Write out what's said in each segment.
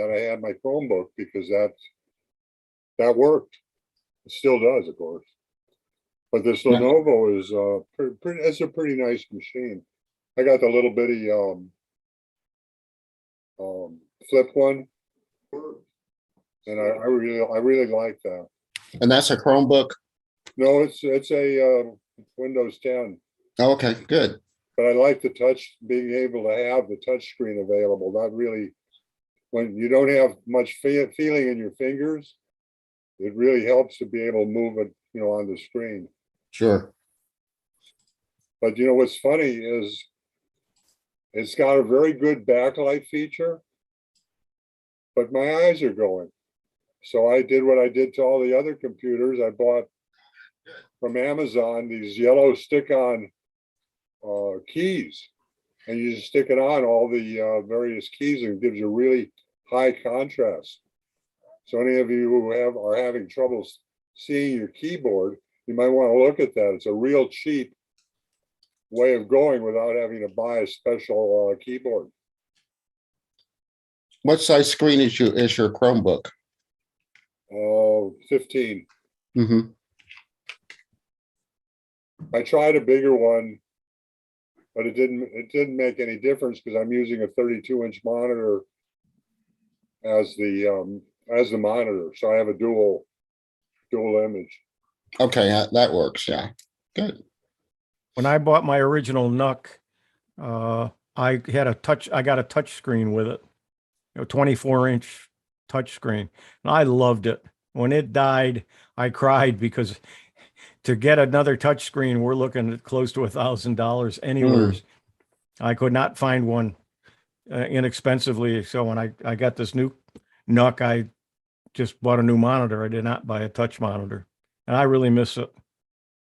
that, I had my Chromebook because that worked. It still does, of course. But this Yeah. Lenovo is it's a pretty nice machine. I got the little bitty flip one, and I really like that. And that's a Chromebook? No, it's a Windows 10. Oh, okay, good. But I like being able to have the touch screen available. Not really, when you don't have much feeling in your fingers, it really helps to be able to move it, on the screen. Sure. But what's funny is it's got a very good backlight feature, but my eyes are going. So I did what I did to all the other computers. I bought from Amazon these yellow stick-on keys, and you just stick it on all the various keys, and it gives you really high contrast. So any of you who are having trouble seeing your keyboard, you might want to look at that. It's a real cheap way of going without having to buy a special keyboard. What size screen is your Chromebook? 15. Mm-hmm. I tried a bigger one, but it didn't make any difference because I'm using a 32-inch monitor as the monitor. So I have a dual image. Okay, that works. Yeah, good. When I bought my original NUC, I got a touch screen with it, 24-inch touch screen. And I loved it. When it died, I cried because to get another touch screen, we're looking at close to $1,000 anywhere. I could not find one inexpensively. So when I got this new NUC, I just bought a new monitor. I did not buy a touch monitor, and I really miss it.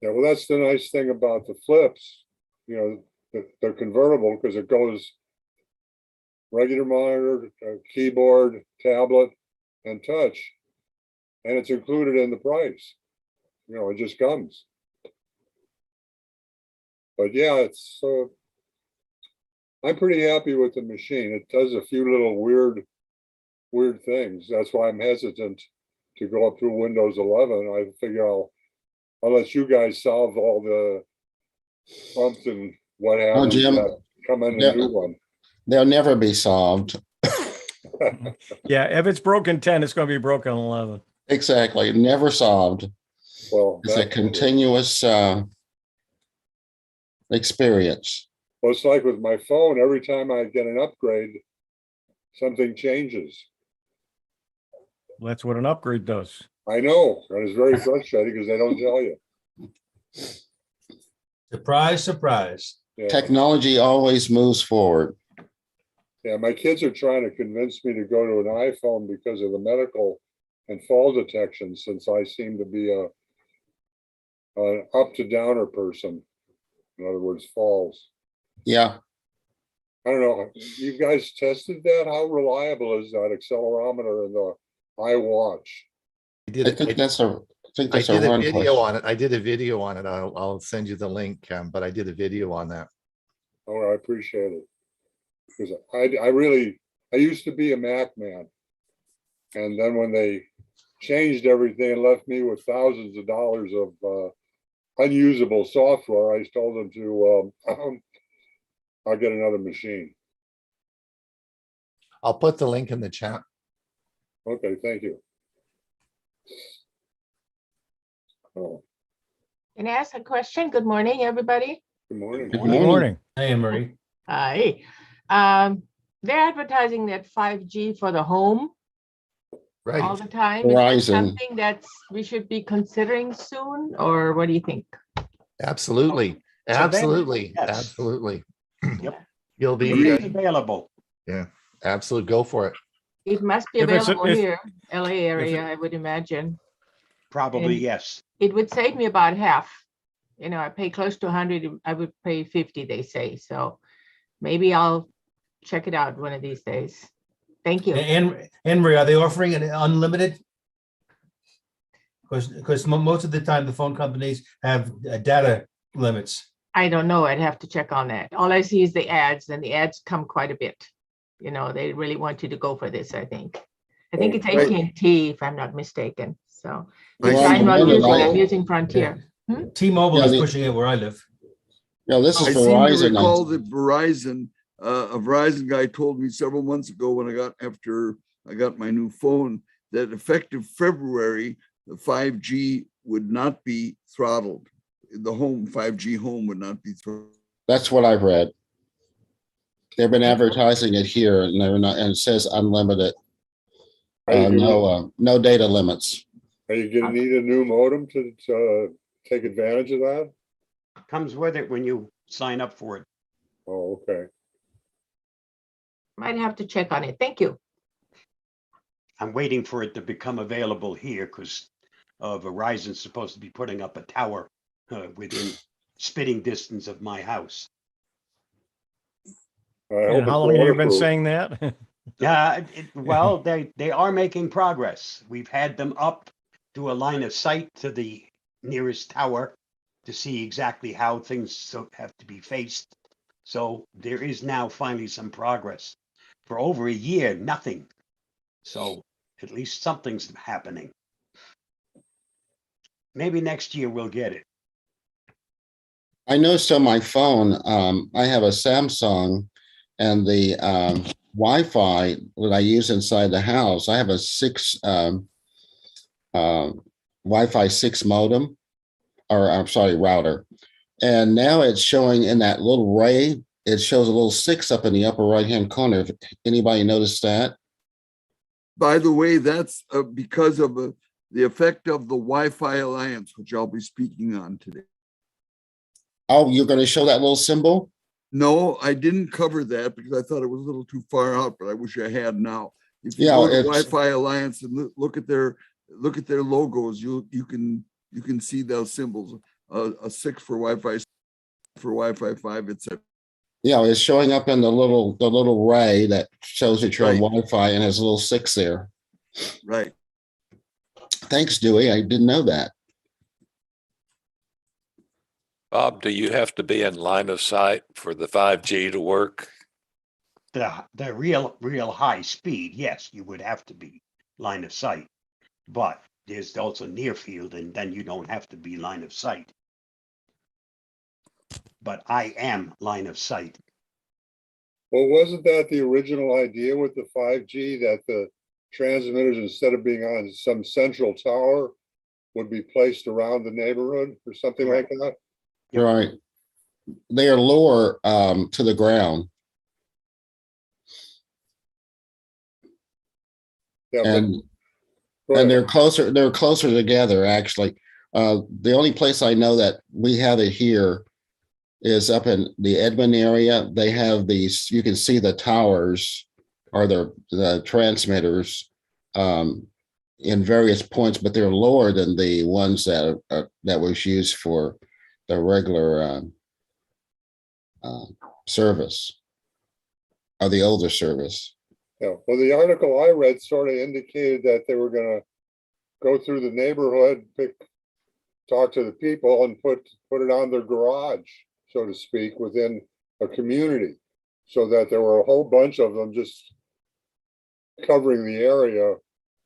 Yeah, well, that's the nice thing about the flips. They're convertible because it goes regular monitor, keyboard, tablet, and touch, and it's included in the price. It just comes. But yeah, it's I'm pretty happy with the machine. It does a few little weird things. That's why I'm hesitant to go up through Windows 11. I figure I'll let you guys solve all the bumps and what happens. Jim, Come in and do one. They'll never be solved. Yeah, if it's broken 10, it's going to be broken 11. Exactly, never solved. Well, It's a continuous experience. Well, it's like with my phone. Every time I get an upgrade, something changes. Well, that's what an upgrade does. I know, and it's very frustrating because they don't tell you. Surprise, surprise. Yeah. Technology always moves forward. Yeah, my kids are trying to convince me to go to an iPhone because of the medical and fall detection, since I seem to be an up to downer person. In other words, falls. Yeah. I don't know. You guys tested that? How reliable is that accelerometer in the iWatch? I I think that's a run video question. on it. I did a video on it. I'll send you the link, but I did a video on that. Oh, I appreciate it. Because I used to be a Mac man. And then when they changed everything and left me with thousands of dollars of unusable software, I told them to, I'll get another machine. I'll put the link in the chat. Okay, thank you. Oh, Can I ask a question? Good morning, everybody. good morning. Good Good morning. Hey, Marie. Hi. They're advertising that 5G for the home all Right. the time. Is that Verizon. something that we should be considering soon, or what do you think? Absolutely. It's Absolutely. available, yes. Absolutely. Yep. You'll be, It's available. absolute. Go for it. It must be If it's- available if- here, LA area, I would imagine. Probably, And- yes. It would save me about half. I pay close to 100, I would pay 50, they say. So maybe I'll check it out one of these days. Thank you. And Marie, are they offering an unlimited? Because most of the time the phone companies have data limits. I don't know. I'd have to check on that. All I see is the ads, and the ads come quite a bit. you know, they really want you to go for this, I think. I think it's Right. AT&T, if I'm not mistaken, so. Well, Which I'm I'm not wondering, using, I'm like- using Frontier. T-Mobile Yeah, is the- pushing it where I live. Yeah, this is I seem to Verizon. recall that Verizon, a Verizon guy told me several months ago when after I got my new phone, that effective February, the 5G would not be throttled. The 5G home would not be throttled. That's what I've read. They've been advertising it here and they're not, and it says unlimited. Are you gonna, No data limits. are you gonna need a new modem to take advantage of that? Comes with it when you sign up for it. Oh, okay. Might have to check on it. Thank you. I'm waiting for it to become available here because Verizon's supposed to be putting up a tower within spitting distance of my house. I hope And how it's long have you been waterproof. saying that? Well, they are making progress. We've had them up to a line of sight to the nearest tower to see exactly how things have to be faced. So there is now finally some progress. For over a year, nothing. So at least something's happening. Maybe next year we'll get it. I noticed on my phone, I have a Samsung and the Wi-Fi that I use inside the house, I have a Wi-Fi 6 modem, or I'm sorry, router. And now it's showing in that little ray, it shows a little 6 up in the upper right-hand corner. If anybody noticed that? By the way, that's because of the effect of the Wi-Fi Alliance, which I'll be speaking on today. Oh, you're going to show that little symbol? No, I didn't cover that because I thought it was a little too far out, but I wish I had now. If you Yeah, go to it's- Wi-Fi Alliance and look at their logos, you can see those symbols. A 6 for Wi-Fi, for Wi-Fi 5, etc. Yeah, it's showing up in the little ray that shows that you're on Right. Wi-Fi and has a little 6 there. Right. Thanks, Dewey. I didn't know that. Bob, do you have to be in line of sight for the 5G to work? The real high speed, yes, you would have to be line of sight. But there's also near field, and then you don't have to be line of sight. But I am line of sight. Well, wasn't that the original idea with the 5G, that the transmitters, instead of being on some central tower, would be placed around the neighborhood or something like that? Yep. Right. They are lower to the ground. Yeah, but- And go and ahead. they're closer together, actually. The only place I know that we have it here is up in the Edmond area. They have these, you can see the towers or the transmitters in various points, but they're lower than the ones that was used for the regular service or the older service. Yeah, well, the article I read sort of indicated that they were gonna go through the neighborhood, talk to the people and put it on their garage, so to speak, within a community. So that there were a whole bunch of them just covering the area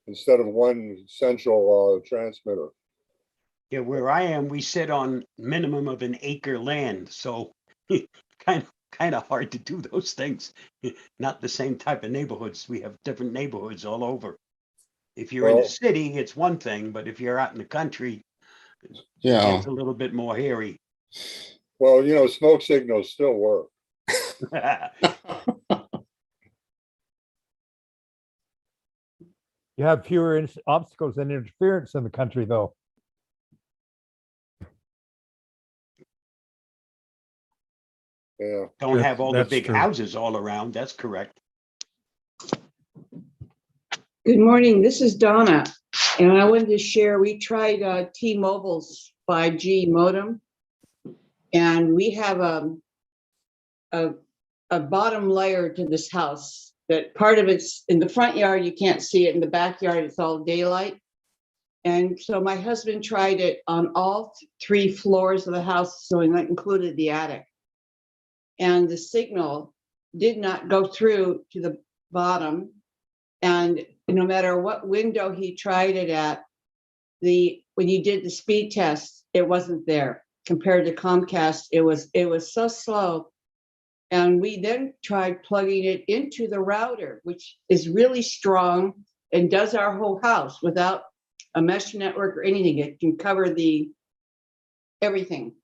instead of one central transmitter. Yeah, where I am, we sit on minimum of an acre land, so kind of hard to do those things. Not the same type of neighborhoods. We have different neighborhoods all over. If you're in Well- the city, it's one thing, but if you're out in the country, Yeah. it's a little bit more hairy. Well, you know, smoke signals still work. You have fewer obstacles and interference in the country, though. Yeah, Don't have all the That's big true. houses all around. That's correct. Good morning, this is Donna, and I wanted to share, we tried T-Mobile's 5G modem. And we have a bottom layer to this house that part of it's in the front yard, you can't see it, in the backyard, it's all daylight. And so my husband tried it on all 3 floors of the house, so that included the attic. And the signal did not go through to bottom. And no matter what window he tried it at, when you did the speed test, it wasn't there. Compared to Comcast, it was so slow. And we then tried plugging it into the router, which is really strong and does our whole house without a mesh network or anything. It can cover everything,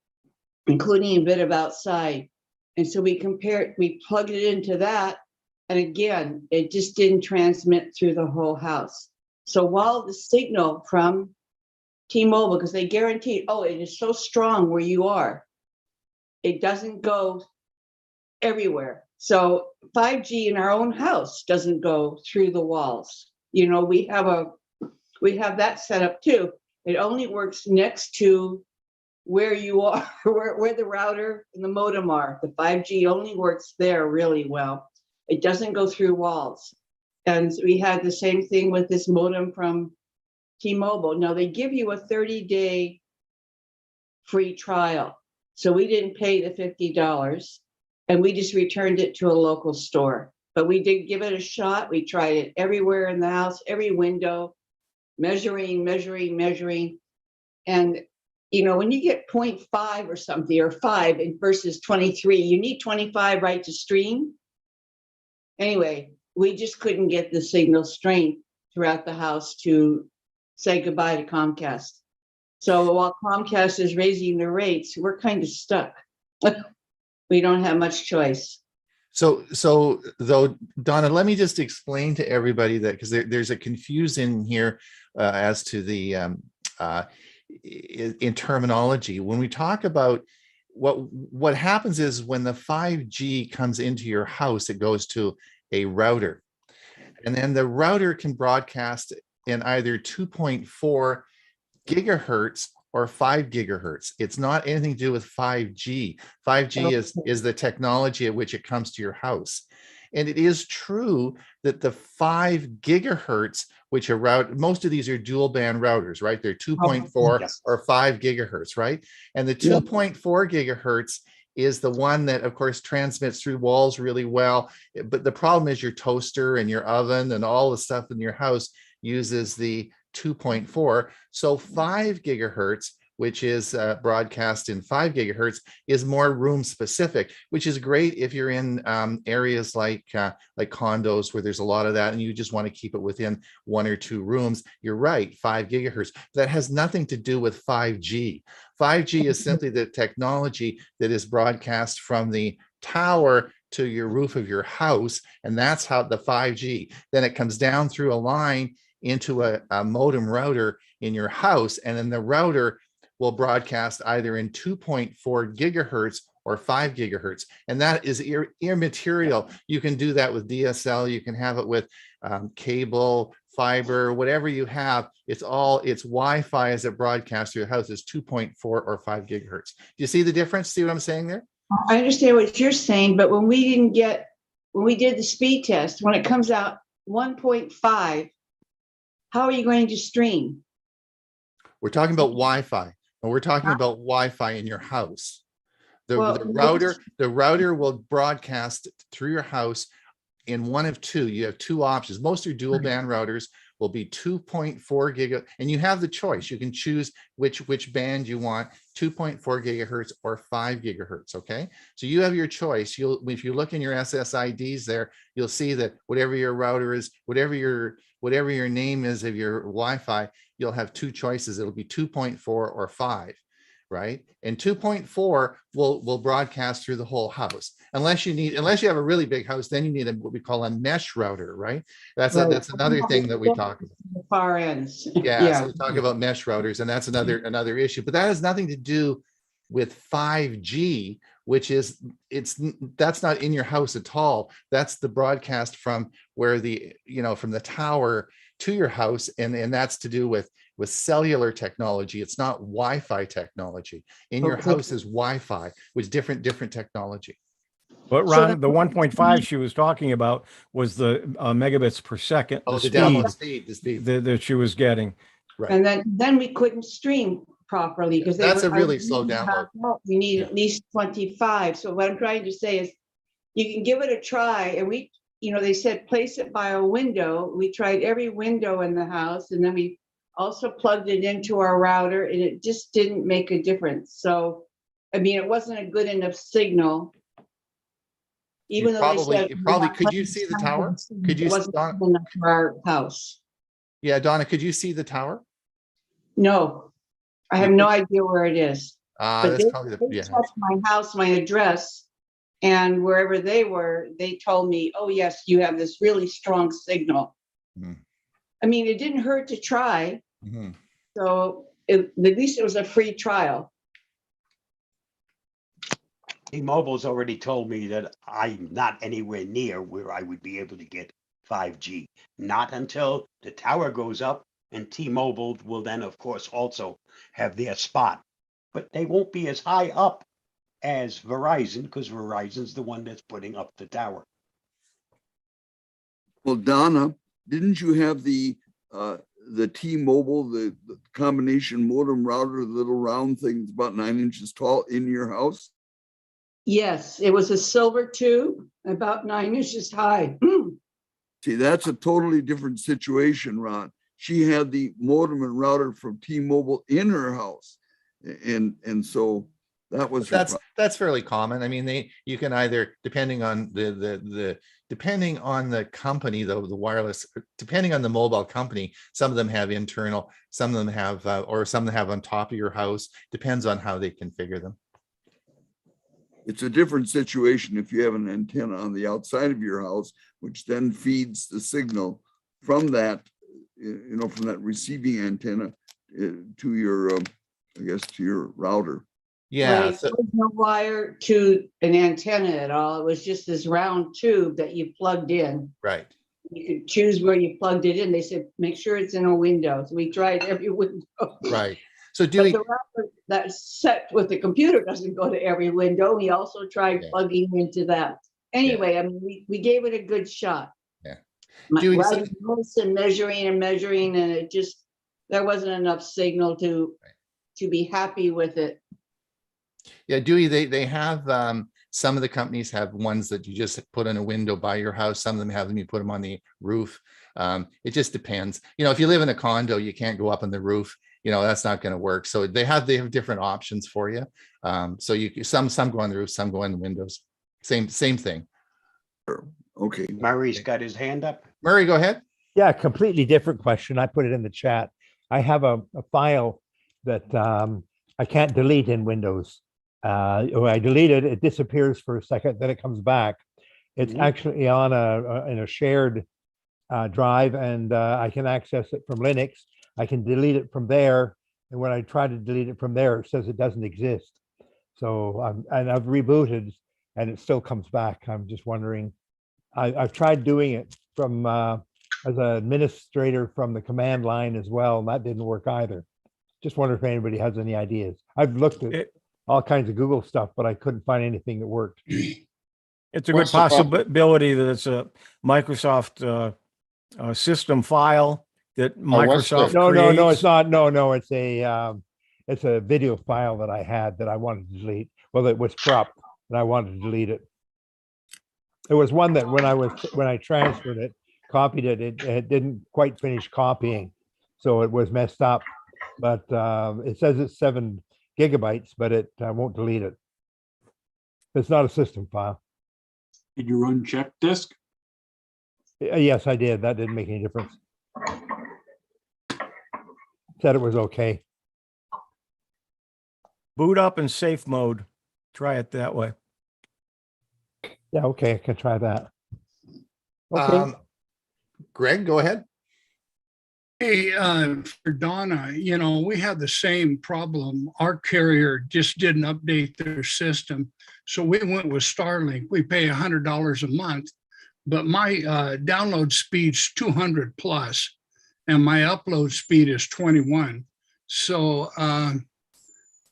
including a bit of outside. And so we plugged it into that. And again, it just didn't transmit through the whole house. So while the signal from T-Mobile, because they guaranteed, oh, it is so strong where you are, it doesn't go everywhere. So 5G in our own house doesn't go through the walls. You know, we have that set up too. It only works next to where you are, where the router and the modem are. The 5G only works there really well. It doesn't go through walls. And we had the same thing with this modem from T-Mobile. Now they give you a 30-day free trial. So we didn't pay the $50 and we just returned it to a local store. But we did give it a shot. We tried it everywhere in the house, every window, measuring. And you know, when you get 0.5 or something, or 5 versus 23, you need 25, right, to stream. Anyway, we just couldn't get the signal strength throughout the house to say goodbye to Comcast. So while Comcast is raising the rates, we're kind of stuck. We don't have much choice. So though, Donna, let me just explain to everybody that, because there's a confusion here as to the in terminology. When we talk about what happens is when the 5G comes into your house, it goes to a router, and then the router can broadcast in either 2.4 gigahertz or 5 gigahertz. It's not anything to do with 5G. 5G is the technology at which it comes to your house. And it is true that the 5 gigahertz, which are most of these are dual band routers, right? They're 2.4 or 5 gigahertz, right? And the 2.4 gigahertz is the one that, of course, transmits through walls really well. But the problem is your toaster and your oven and all the stuff in your house uses the 2.4. So 5 gigahertz, which is broadcast in 5 gigahertz, is more room specific, which is great if you're in areas like condos where there's a lot of that and you just want to keep it within 1 or 2 rooms. You're right, 5 gigahertz. That has nothing to do with 5G. 5G is simply the technology that is broadcast from the tower to your roof of your house, and that's how the 5G. Then it comes down through a line into a modem router in your house, and then the router will broadcast either in 2.4 gigahertz or 5 gigahertz. And that is immaterial. You can do that with DSL. You can have it with cable, fiber, whatever you have. It's Wi-Fi as it broadcasts to your house is 2.4 or 5 gigahertz. Do you see the difference? See what I'm saying there? I understand what you're saying, but when we did the speed test, when it comes out 1.5, how are you going to stream? We're talking about Wi-Fi. And we're talking about Wi-Fi in your house. The router will broadcast through your house in one of two. You have two options. Most of your dual band routers will be 2.4 giga, and you have the choice. You can choose which band you want, 2.4 gigahertz or 5 gigahertz. Okay, so you have your choice. If you look in your SSIDs there, you'll see that whatever your router is, whatever your name is of your Wi-Fi, you'll have two choices. It'll be 2.4 or 5, right? And 2.4 will broadcast through the whole house. Unless you have a really big house, then you need what we call a mesh router, right? That's another thing that we talk about. The far ends. Yeah. So we talk about mesh routers, and that's another issue. But that has nothing to do with 5G, which is that's not in your house at all. That's the broadcast from where from the tower to your house, and that's to do with cellular technology. It's not Wi-Fi technology. In your house is Wi-Fi, which is different technology. But Ron, the 1.5 she was talking about was the megabits per second. Oh, the download speed, the speed that she was getting. Right. And then we couldn't stream properly because that's a really slow download. We need at least 25. So what I'm trying to say is you can give it a try, and we they said place it by a window. We tried every window in the house, and then we also plugged it into our router, and it just didn't make a difference. So, I mean, it wasn't a good enough signal. Even though they said Could you see the tower? Could it you, wasn't Donna? good enough for our house. Yeah, Donna, could you see the tower? No, I have no idea where it is. But That's they probably they checked my house, my address, and wherever they were, they told me, oh, yes, you have this really strong signal. Mhm. I mean, it didn't hurt to try. Mhm. So at least it was a free trial. T-Mobile's already told me that I'm not anywhere near where I would be able to get 5G. Not until the tower goes up, and T-Mobile will then, of course, also have their spot. But they won't be as high up as Verizon, because Verizon's the one that's putting up the tower. Well, Donna, didn't you have the T-Mobile, the combination modem router, the little round thing that's about 9 inches tall in your house? Yes, it was a silver tube, about 9 inches high. See, that's a totally different situation, Ron. She had the modem and router from T-Mobile in her house. And so that was her That's fairly common. I mean, you can either, depending on depending on the company, though, the wireless, depending on the mobile company, some of them have internal, some of them have, or some of them have on top of your house. Depends on how they configure them. It's a different situation if you have an antenna on the outside of your house, which then feeds the signal from that, from that receiving antenna to your, I guess, to your router. Yeah. Right. There was no wire to an antenna at all. It was just this round tube that you plugged in. Right. You could choose where you plugged it in. They said, make sure it's in a window. So we tried every window. Right. So But the router that's set with the computer doesn't go to every window. We also tried plugging into that. Anyway, I mean, we gave it a good shot. Yeah. Writing notes and measuring, and it just, there wasn't enough signal to be happy with it. Yeah, Dewey, they have, some of the companies have ones that you just put in a window by your house. Some of them have them, you put them on the roof. It just depends. If you live in a condo, you can't go up on the roof. That's not going to work. So they have different options for you. So some go on the roof, some go in the windows. Same thing. Okay. Murray's got his hand up. Murray, go ahead. Yeah, completely different question. I put it in the chat. I have a file that I can't delete in Windows. When I delete it, it disappears for a second, then it comes back. It's actually on in a shared drive, and I can access it from Linux. I can delete it from there, and when I try to delete it from there, it says it doesn't exist. So I've rebooted, and it still comes back. I'm just wondering. I've tried doing it from as an administrator from the command line as well, and that didn't work either. Just wonder if anybody has any ideas. I've looked at all kinds of Google stuff, but I couldn't find anything that worked. It's a good possibility that it's a Microsoft system file that Microsoft No, creates. it's not. No, it's a video file that I had that I wanted to delete. Well, it was cropped, and I wanted to delete it. There was one that when I transferred it, copied it, it didn't quite finish copying, so it was messed up. But it says it's 7 gigabytes, but it won't delete it. It's not a system file. Did you run check disk? Yes, I did. That didn't make any difference. Said it was okay. Boot up in safe mode. Try it that way. Yeah, okay, I can try that. Okay. Greg, go ahead. Hey, for Donna, we have the same problem. Our carrier just didn't update their system. So we went with Starlink. We pay $100 a month, but my download speed's 200 plus, and my upload speed is 21. So,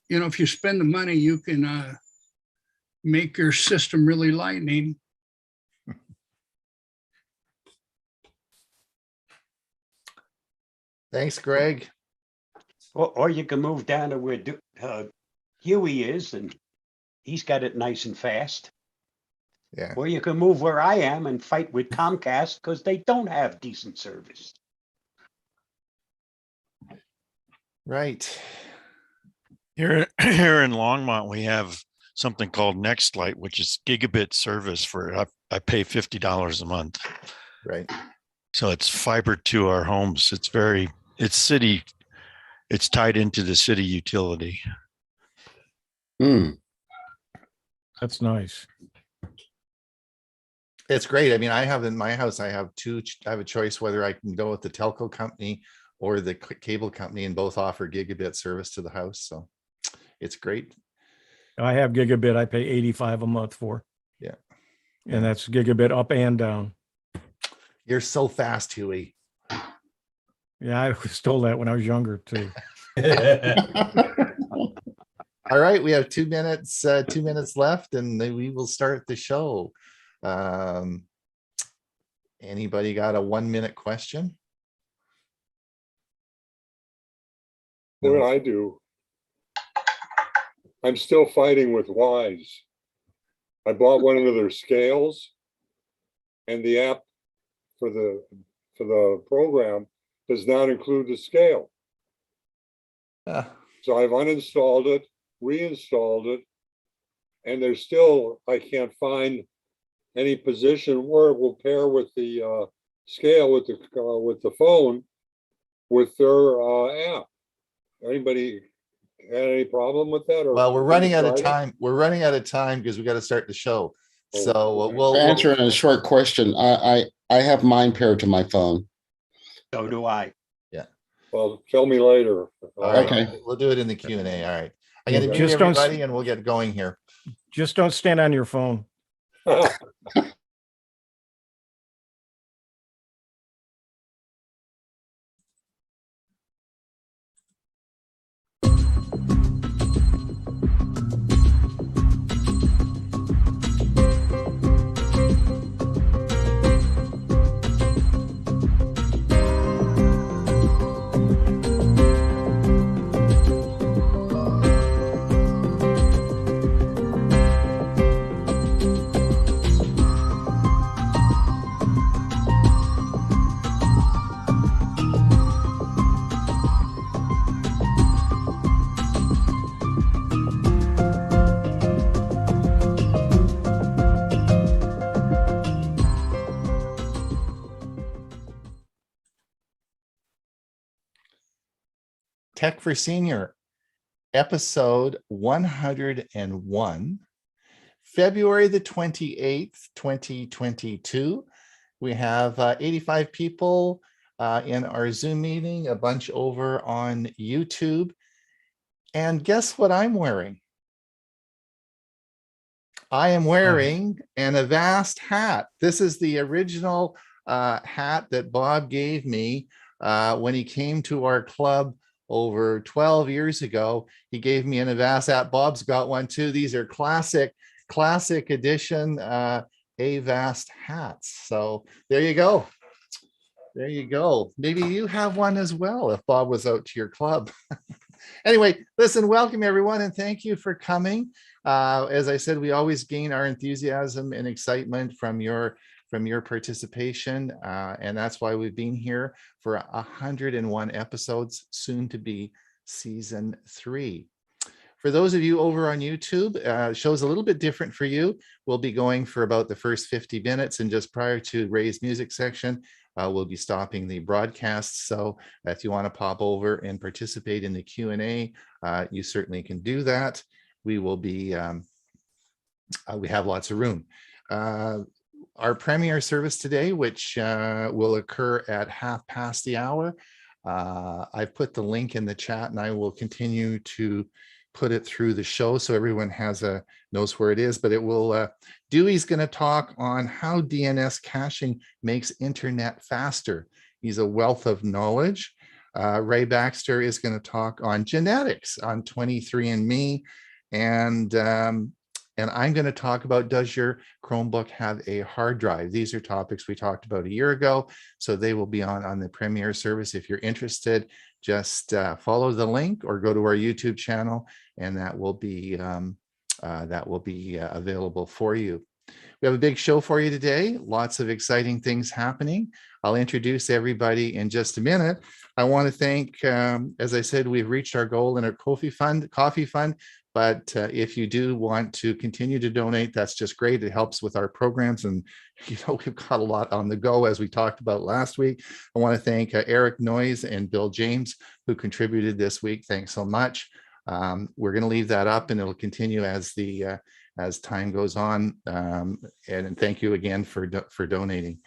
if you spend the money, you can make your system really lightning. Thanks, Greg. Or you can move down to where Hewie is, and he's got it nice and fast. Yeah, Or you can move where I am and fight with Comcast because they don't have decent service. right. Here, here in Longmont, we have something called NextLight, which is gigabit service for, I pay $50 a month. Right. So it's fiber to our homes. It's tied into the city utility. Hmm. That's nice. It's great. I mean, I have in my house, I have a choice whether I can go with the telco company or the cable company, and both offer gigabit service to the house. So it's great. I have gigabit. I pay 85 a month for. Yeah. And that's gigabit up and down. You're so fast, Hewie. Yeah, I was told that when I was younger too. All right, we have 2 minutes, 2 minutes left, and then we will start the show. Anybody got a 1 minute question? What I do, I'm still fighting with Wise. I bought one of their scales, and the app for the program does not include the scale. So I've uninstalled it, reinstalled it, and there's still, I can't find any position where it will pair with the scale with the phone with their app. Anybody had any problem with that? Or Well, we're running out of tried it? time. We're running out of time because we got to start the show. Oh, So okay. we'll Answering a short question. I have mine paired to my phone. So do I. Well, tell me later. All right, Okay. we'll do it in the Q&A. All right. I'm going to mute Just don't everybody and we'll get going here. Just don't stand on your phone. Tech for Senior, episode 101, February the 28th, 2022. We have 85 people in our Zoom meeting, a bunch over on YouTube. And guess what I'm wearing? I am wearing an Avast hat. This is the original hat that Bob gave me when he came to our club over 12 years ago. He gave me an Avast hat. Bob's got one too. These are classic edition Avast hats. So there you go. There you go. Maybe you have one as well if Bob was out to your club. Anyway, listen, welcome everyone, and thank you for coming. As I said, we always gain our enthusiasm and excitement from your participation, and that's why we've been here for 101 episodes, soon to be season 3. For those of you over on YouTube, show's a little bit different for you. We'll be going for about the first 50 minutes, and just prior to Ray's music section, we'll be stopping the broadcast. So if you want to pop over and participate in the Q&A, you certainly can do that. We will be, we have lots of room. Our premiere service today, which will occur at 1/2 the hour. I've put the link in the chat, and I will continue to put it through the show so everyone knows where it is, but it will, Dewey's going to talk on how DNS caching makes internet faster. He's a wealth of knowledge. Ray Baxter is going to talk on genetics on 23andMe, and I'm going to talk about, does your Chromebook have a hard drive? These are topics we talked about a year ago, so they will be on the premiere service. If you're interested, just follow the link or go to our YouTube channel, and that will be available for you. We have a big show for you today. Lots of exciting things happening. I'll introduce everybody in just a minute. I want to thank, as I said, we've reached our goal in our coffee fund. But if you do want to continue to donate, that's just great. It helps with our programs. And, we've got a lot on the go, as we talked about last week. I want to thank Eric Noyes and Bill James, who contributed this week. Thanks so much. We're going to leave that up, and it'll continue as time goes on. And thank you again for donating.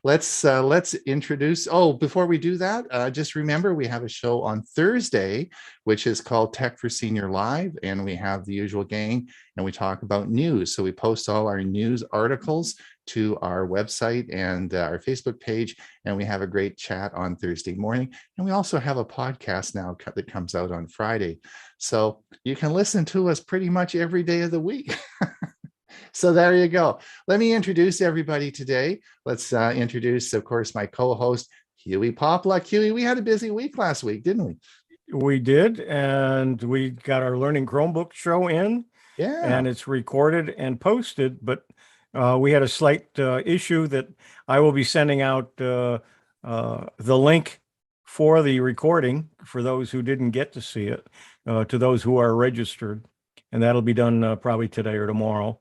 Let's introduce. Oh, before we do that, just remember we have a show on Thursday, which is called Tech for Senior Live, and we have the usual gang, and we talk about news. So we post all our news articles to our website and our Facebook page, and we have a great chat on Thursday morning. And we also have a podcast now that comes out on Friday, so you can listen to us pretty much every day of the week. So there you go. Let me introduce everybody today. Let's introduce, of course, my co-host, Hewie Poplock. Hewie, we had a busy week last week, didn't we? We did, and we got our Learning Chromebook show in. Yeah. And it's recorded and posted, but we had a slight issue that I will be sending out the link for the recording for those who didn't get to see it, to those who are registered. And that'll be done probably today or tomorrow.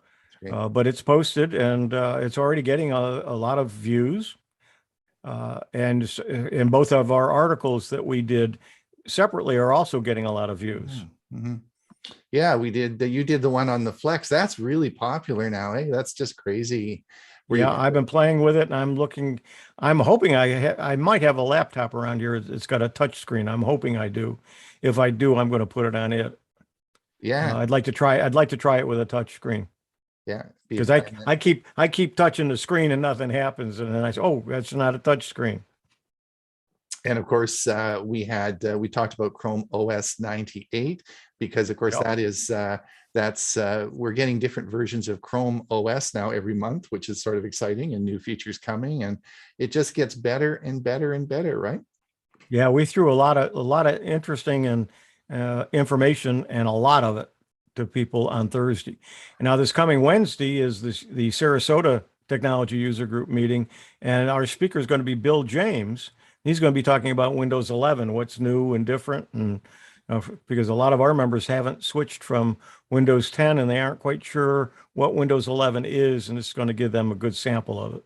But it's posted, and it's already getting a lot of views. And both of our articles that we did separately are also getting a lot of views. Mm-hmm. Yeah, we did. You did the one on the Flex. That's really popular now. Eh? That's just crazy. I've been playing with it, and I'm hoping I might have a laptop around here. It's got a touch screen. I'm hoping I do. If I do, I'm going to put it on it. Yeah. I'd like to try it with a touch screen. Yeah. Because I keep touching the screen and nothing happens. And then I say, oh, that's not a touch screen. And of course, we talked about Chrome OS 98, because of course we're getting different versions of Chrome OS now every month, which is sort of exciting, and new features coming, and it just gets better and better and better, right? Yeah, we threw a lot of interesting and information, and a lot of it, to people on Thursday. And now this coming Wednesday is the Sarasota Technology User Group meeting, and our speaker is going to be Bill James. He's going to be talking about Windows 11, what's new and different, and because a lot of our members haven't switched from Windows 10, and they aren't quite sure what Windows 11 is, and it's going to give them a good sample of it.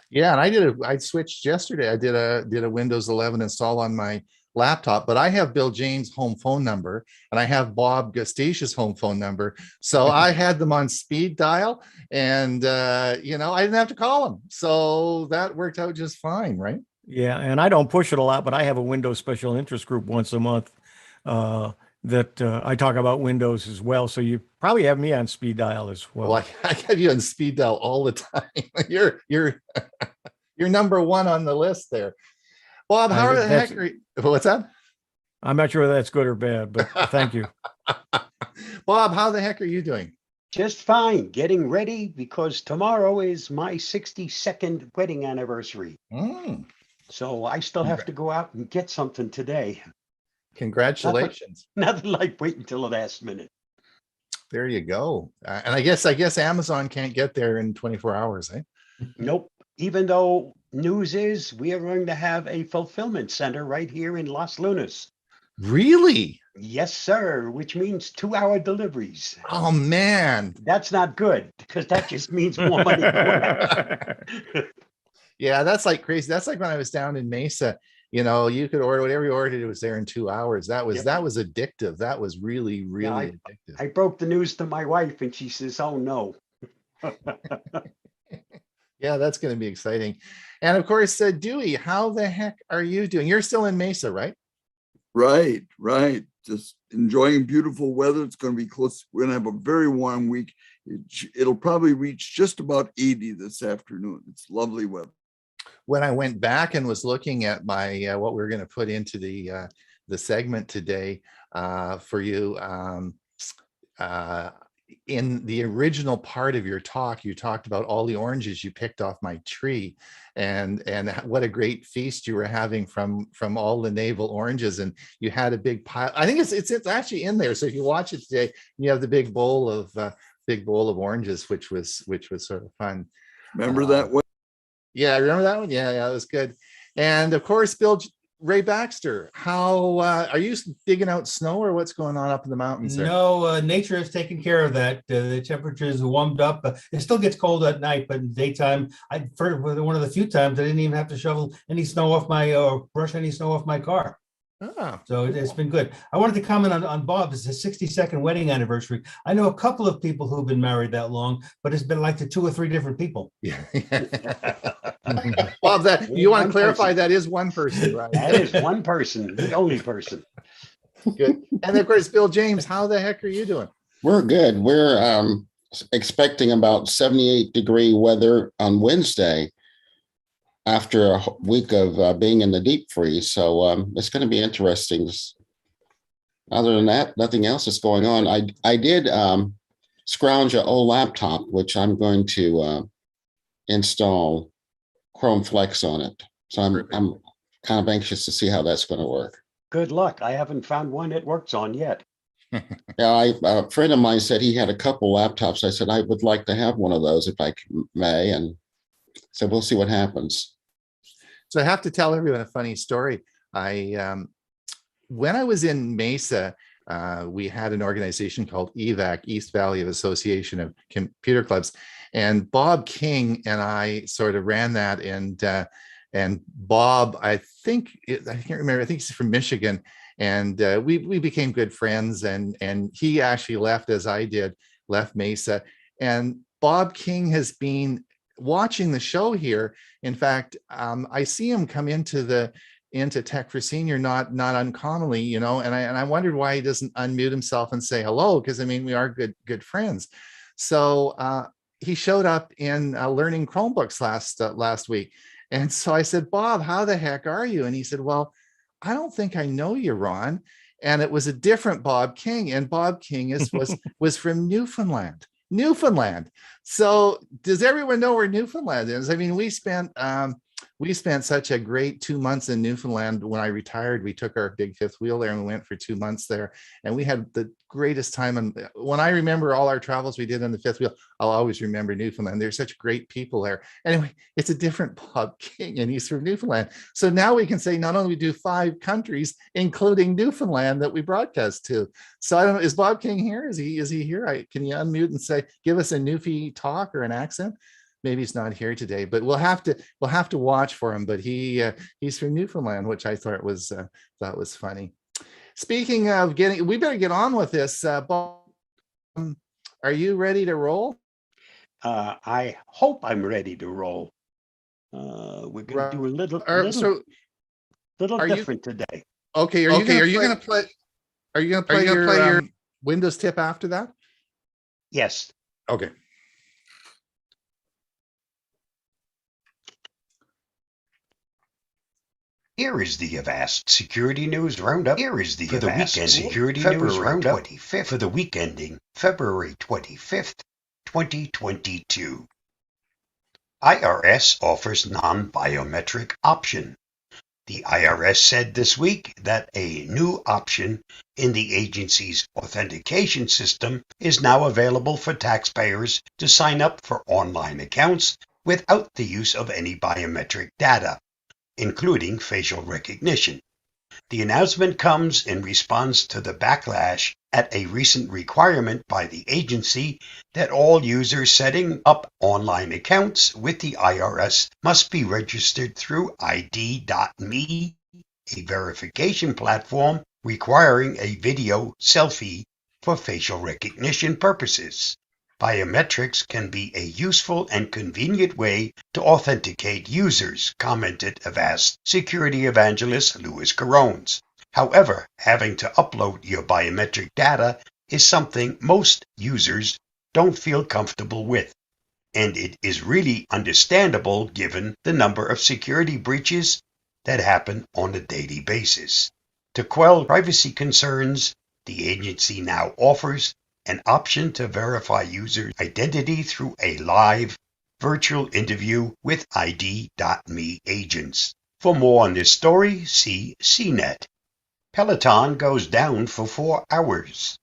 Yeah, and I switched yesterday. I did a Windows 11 install on my laptop, but I have Bill James' home phone number, and I have Bob Gustatia's home phone number. So I had them on speed dial, and I didn't have to call them. So that worked out just fine, right? Yeah, and I don't push it a lot, but I have a Windows special interest group once a month that I talk about Windows as well. So you probably have me on speed dial as well. Well, I have you on speed dial all the time. You're number one on the list there. Bob, how the heck are you? What's that? I'm not sure whether that's good or bad, but thank you. Bob, how the heck are you doing? Just fine, getting ready, because tomorrow is my 62nd wedding anniversary. So I still have to go out and get something today. Congratulations. Nothing like waiting until the last minute. There you go. And I guess Amazon can't get there in 24 hours, eh? Nope. Even though news is we are going to have a fulfillment center right here in Los Lunas. Really? Yes, sir. Which means 2-hour deliveries. Oh, man. That's not good, because that just means more money. Yeah, that's like crazy. That's like when I was down in Mesa, you could order whatever you ordered. It was there in 2 hours. That was addictive. That was really, really addictive. I broke the news to my wife, and she says, oh, no. Yeah, that's going to be exciting. And of course, Dewey, how the heck are you doing? You're still in Mesa, right? Right. Just enjoying beautiful weather. It's going to be close. We're going to have a very warm week. It'll probably reach just about 80 this afternoon. It's lovely weather. When I went back and was looking at my what we're going to put into the segment today for you, in the original part of your talk, you talked about all the oranges you picked off my tree, and what a great feast you were having from all the navel oranges, and you had a big pile. I think it's actually in there. So if you watch it today, you have the big bowl of big bowl of oranges, which was sort of fun. Remember that one? Yeah, remember that one? Yeah, that was good. And of course, Ray Baxter, how are you digging out snow, or what's going on up in the mountains there? No, nature has taken care of that. The temperatures warmed up. It still gets cold at night, but in daytime, for one of the few times I didn't even have to shovel any snow off or brush any snow off my car. Ah. So it's been good. I wanted to comment on Bob. It's his 62nd wedding anniversary. I know a couple of people who've been married that long, but it's been like to 2 or 3 different people. Yeah. Bob, that you want to clarify that is one person, right? That is one person, the only person. Good. And of course, Bill James, how the heck are you doing? We're good. We're expecting about 78-degree weather on Wednesday after a week of being in the deep freeze. So it's going to be interesting. Other than that, nothing else is going on. I did scrounge an old laptop, which I'm going to install Chrome Flex on it. So I'm kind of anxious to see how that's going to work. Good luck. I haven't found one it works on yet. Yeah, a friend of mine said he had a couple laptops. I said I would like to have one of those if I may, and so we'll see what happens. So I have to tell everyone a funny story. When I was in Mesa, we had an organization called EVAC, East Valley Association of Computer Clubs, and Bob King and I sort of ran that. And Bob, I can't remember. I think he's from Michigan, and we became good friends. And he actually left as I did, left Mesa. And Bob King has been watching the show here. In fact, I see him come into Tech for Senior not uncommonly, and I wondered why he doesn't unmute himself and say hello, because I mean we are good friends. So he showed up in learning Chromebooks last week, and so I said, Bob, how the heck are you? And he said, well, I don't think I know you, Ron. And it was a different Bob King, and Bob King was from Newfoundland. So does everyone know where Newfoundland is? I mean, we spent such a great 2 months in Newfoundland. When I retired, we took our big fifth wheel there and we went for 2 months there, and we had the greatest time. And when I remember all our travels we did on the fifth wheel, I'll always remember Newfoundland. There's such great people there. Anyway, it's a different Bob King, and he's from Newfoundland. So now we can say not only we do 5 countries, including Newfoundland, that we broadcast to. So I don't know, is Bob King here? Is he here? Can you unmute and say, give us a Newfie talk or an accent? Maybe he's not here today, but we'll have to watch for him. But he's from Newfoundland, which I thought was funny. Speaking of we better get on with this. Bob, are you ready to roll? I hope I'm ready to roll. We're going to do a little different today. Okay. Are you going to play your Windows tip after that? Yes. Okay. Here is the Avast Security News Roundup. Here is the Avast Security News Roundup 25th for the week ending February 25th, 2022. IRS offers non-biometric option. The IRS said this week that a new option in the agency's authentication system is now available for taxpayers to sign up for online accounts without the use of any biometric data, including facial recognition. The announcement comes in response to the backlash at a recent requirement by the agency that all users setting up online accounts with the IRS must be registered through ID.me, a verification platform requiring a video selfie for facial recognition purposes. Biometrics can be a useful and convenient way to authenticate users, commented Avast security evangelist Louis Carones. However, having to upload your biometric data is something most users don't feel comfortable with, and it is really understandable given the number of security breaches that happen on a daily basis. To quell privacy concerns, the agency now offers an option to verify user identity through a live virtual interview with ID.me agents. For more on this story, see CNET. Peloton goes down for 4 hours.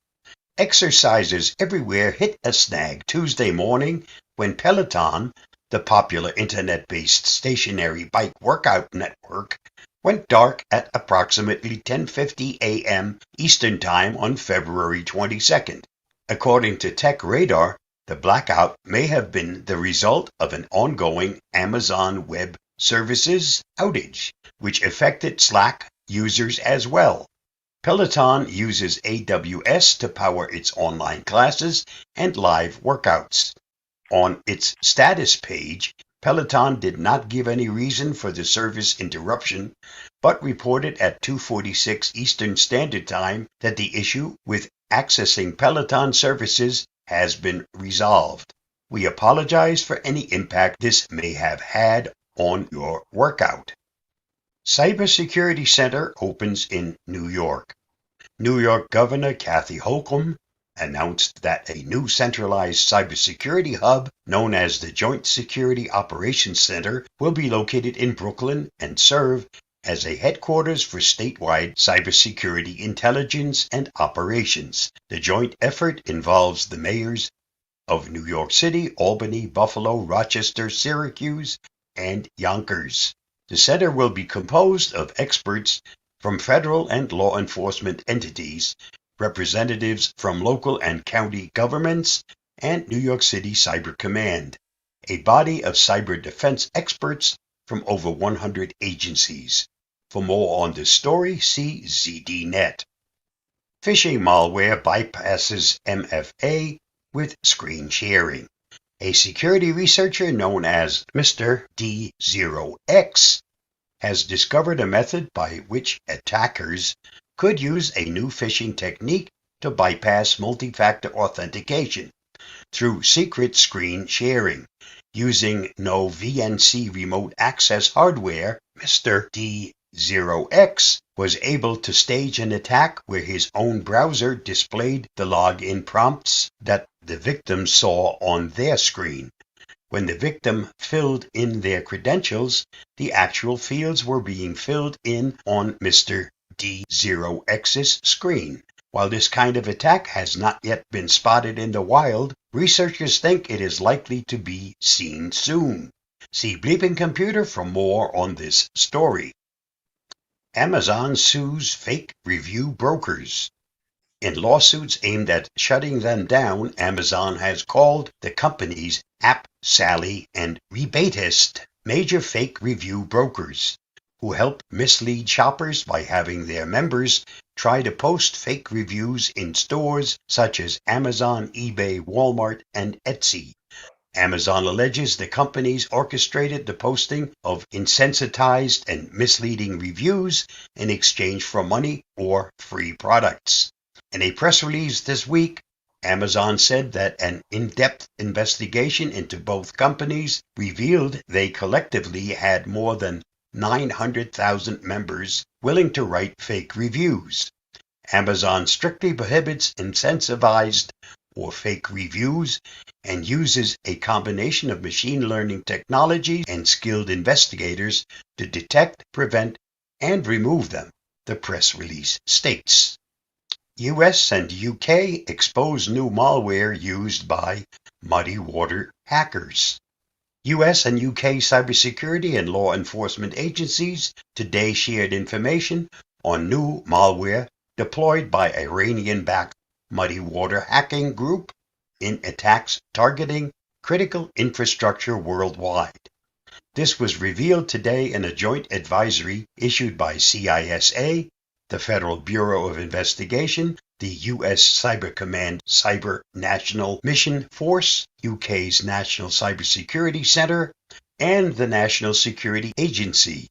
Exercisers everywhere hit a snag Tuesday morning when Peloton, the popular internet-based stationary bike workout network, went dark at approximately 10:50 a.m. Eastern Time on February 22nd. According to Tech Radar, the blackout may have been the result of an ongoing Amazon Web Services outage, which affected Slack users as well. Peloton uses AWS to power its online classes and live workouts. On its status page, Peloton did not give any reason for the service interruption, but reported at 2:46 Eastern Standard Time that the issue with accessing Peloton services has been resolved. We apologize for any impact this may have had on your workout. Cybersecurity Center opens in New York. New York Governor Kathy Hochul announced that a new centralized cybersecurity hub known as the Joint Security Operations Center will be located in Brooklyn and serve as a headquarters for statewide cybersecurity intelligence and operations. The joint effort involves the mayors of New York City, Albany, Buffalo, Rochester, Syracuse, and Yonkers. The center will be composed of experts from federal and law enforcement entities, representatives from local and county governments, and New York City Cyber Command, a body of cyber defense experts from over 100 agencies. For more on this story, see ZDNet. Phishing malware bypasses MFA with screen sharing. A security researcher known as Mr. D0X has discovered a method by which attackers could use a new phishing technique to bypass multi-factor authentication through secret screen sharing. Using no VNC remote access hardware, Mr. D0X was able to stage an attack where his own browser displayed the login prompts that the victim saw on their screen. When the victim filled in their credentials, the actual fields were being filled in on Mr. D0X's screen. While this kind of attack has not yet been spotted in the wild, researchers think it is likely to be seen soon. See Bleeping Computer for more on this story. Amazon sues fake review brokers. In lawsuits aimed at shutting them down, Amazon has called the companies App Sally and Rebatist major fake review brokers who help mislead shoppers by having their members try to post fake reviews in stores such as Amazon, eBay, Walmart, and Etsy. Amazon alleges the companies orchestrated the posting of insensitized and misleading reviews in exchange for money or free products. In a press release this week, Amazon said that an in-depth investigation into both companies revealed they collectively had more than 900,000 members willing to write fake reviews. Amazon strictly prohibits incentivized or fake reviews and uses a combination of machine learning technology and skilled investigators to detect, prevent, and remove them, the press release states. US and UK expose new malware used by muddy water hackers. US and UK cybersecurity and law enforcement agencies today shared information on new malware deployed by Iranian-backed muddy water hacking group in attacks targeting critical infrastructure worldwide. This was revealed today in a joint advisory issued by CISA, the Federal Bureau of Investigation, the U.S. Cyber Command Cyber National Mission Force, UK's National Cybersecurity Center, and the National Security Agency.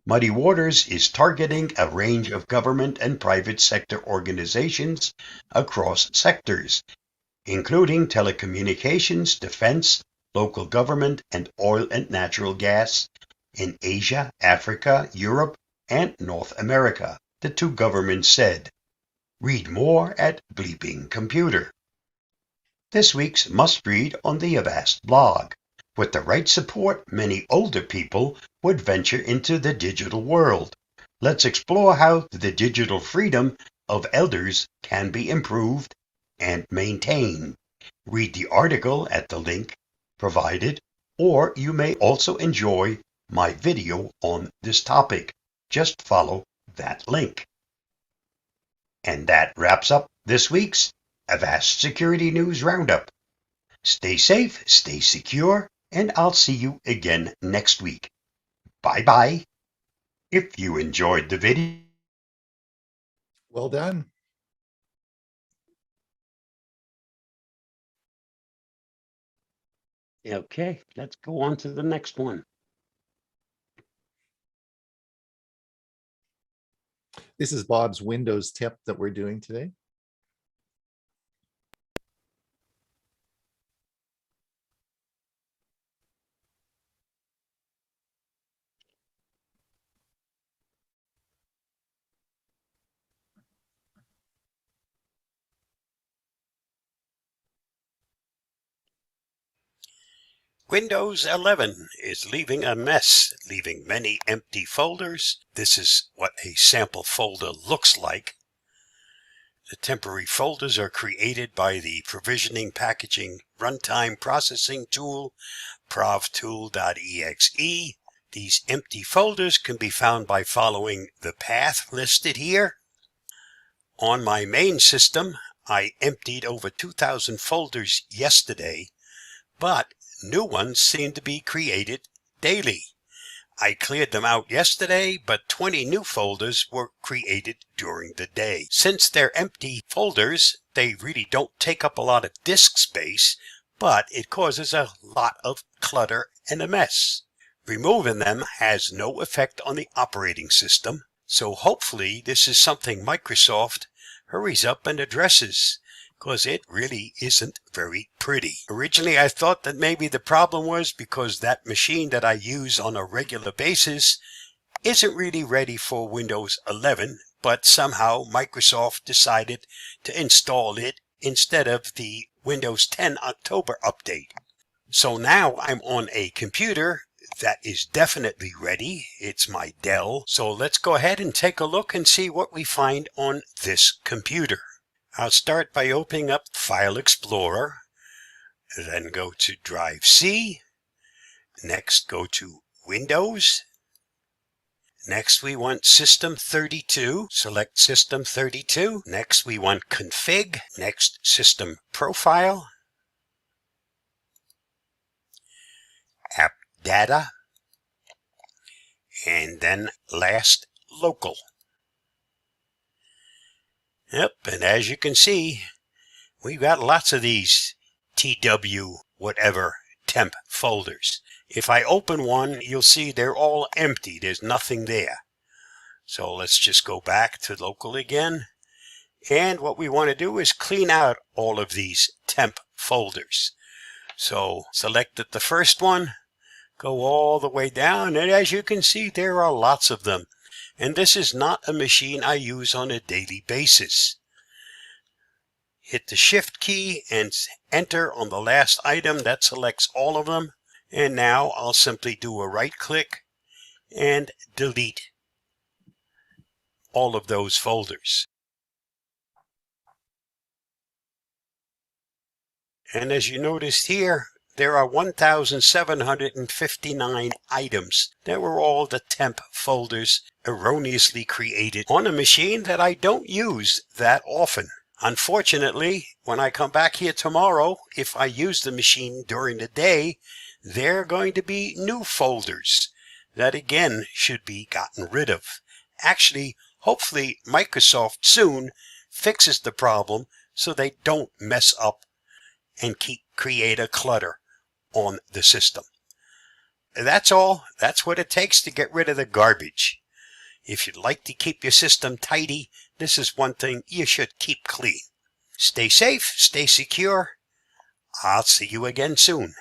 Muddy Waters is targeting a range of government and private sector organizations across sectors, including telecommunications, defense, local government, and oil and natural gas in Asia, Africa, Europe, and North America, the two governments said. Read more at Bleeping Computer. This week's must-read on the Avast blog. With the right support, many older people would venture into the digital world. Let's explore how the digital freedom of elders can be improved and maintain. Read the article at the link provided, or you may also enjoy my video on this topic. Just follow that link. And that wraps up this week's Avast Security News Roundup. Stay safe, stay secure, and I'll see you again next week. Bye-bye. If you enjoyed the video, Well done. okay, let's go on to the next one. This is Bob's Windows tip that we're doing today. Windows 11 is leaving a mess, leaving many empty folders. This is what a sample folder looks like. The temporary folders are created by the provisioning packaging runtime processing tool, provtool.exe. These empty folders can be found by following the path listed here. On my main system, I emptied over 2,000 folders yesterday, but new ones seem to be created daily. I cleared them out yesterday, but 20 new folders were created during the day. Since they're empty folders, they really don't take up a lot of disk space, but it causes a lot of clutter and a mess. Removing them has no effect on the operating system, so hopefully this is something Microsoft hurries up and addresses, because it really isn't very pretty. Originally, I thought that maybe the problem was because that machine that I use on a regular basis isn't really ready for Windows 11, but somehow Microsoft decided to install it instead of the Windows 10 October update. So now I'm on a computer that is definitely ready. It's my Dell. So let's go ahead and take a look and see what we find on this computer. I'll start by opening up File Explorer, then go to Drive C. Next, go to Windows. Next, we want System 32. Select System 32. Next, we want Config. Next, System Profile. App Data. And then last, Local. Yep, and as you can see, we've got lots of these TW whatever temp folders. If I open one, you'll see they're all empty. There's nothing there. So let's just go back to local again. And what we want to do is clean out all of these temp folders. So select the first one, go all the way down, and as you can see, there are lots of them. And this is not a machine I use on a daily basis. Hit the Shift key and enter on the last item. That selects all of them. And now I'll simply do a right click and delete all of those folders. And as you noticed here, there are 1,759 items that were all the temp folders erroneously created on a machine that I don't use that often. Unfortunately, when I come back here tomorrow, if I use the machine during the day, there are going to be new folders that again should be gotten rid of. Actually, hopefully Microsoft soon fixes the problem so they don't mess up and create a clutter on the system. That's all. That's what it takes to get rid of the garbage. If you'd like to keep your system tidy, this is one thing you should keep clean. Stay safe, stay secure. I'll see you again soon.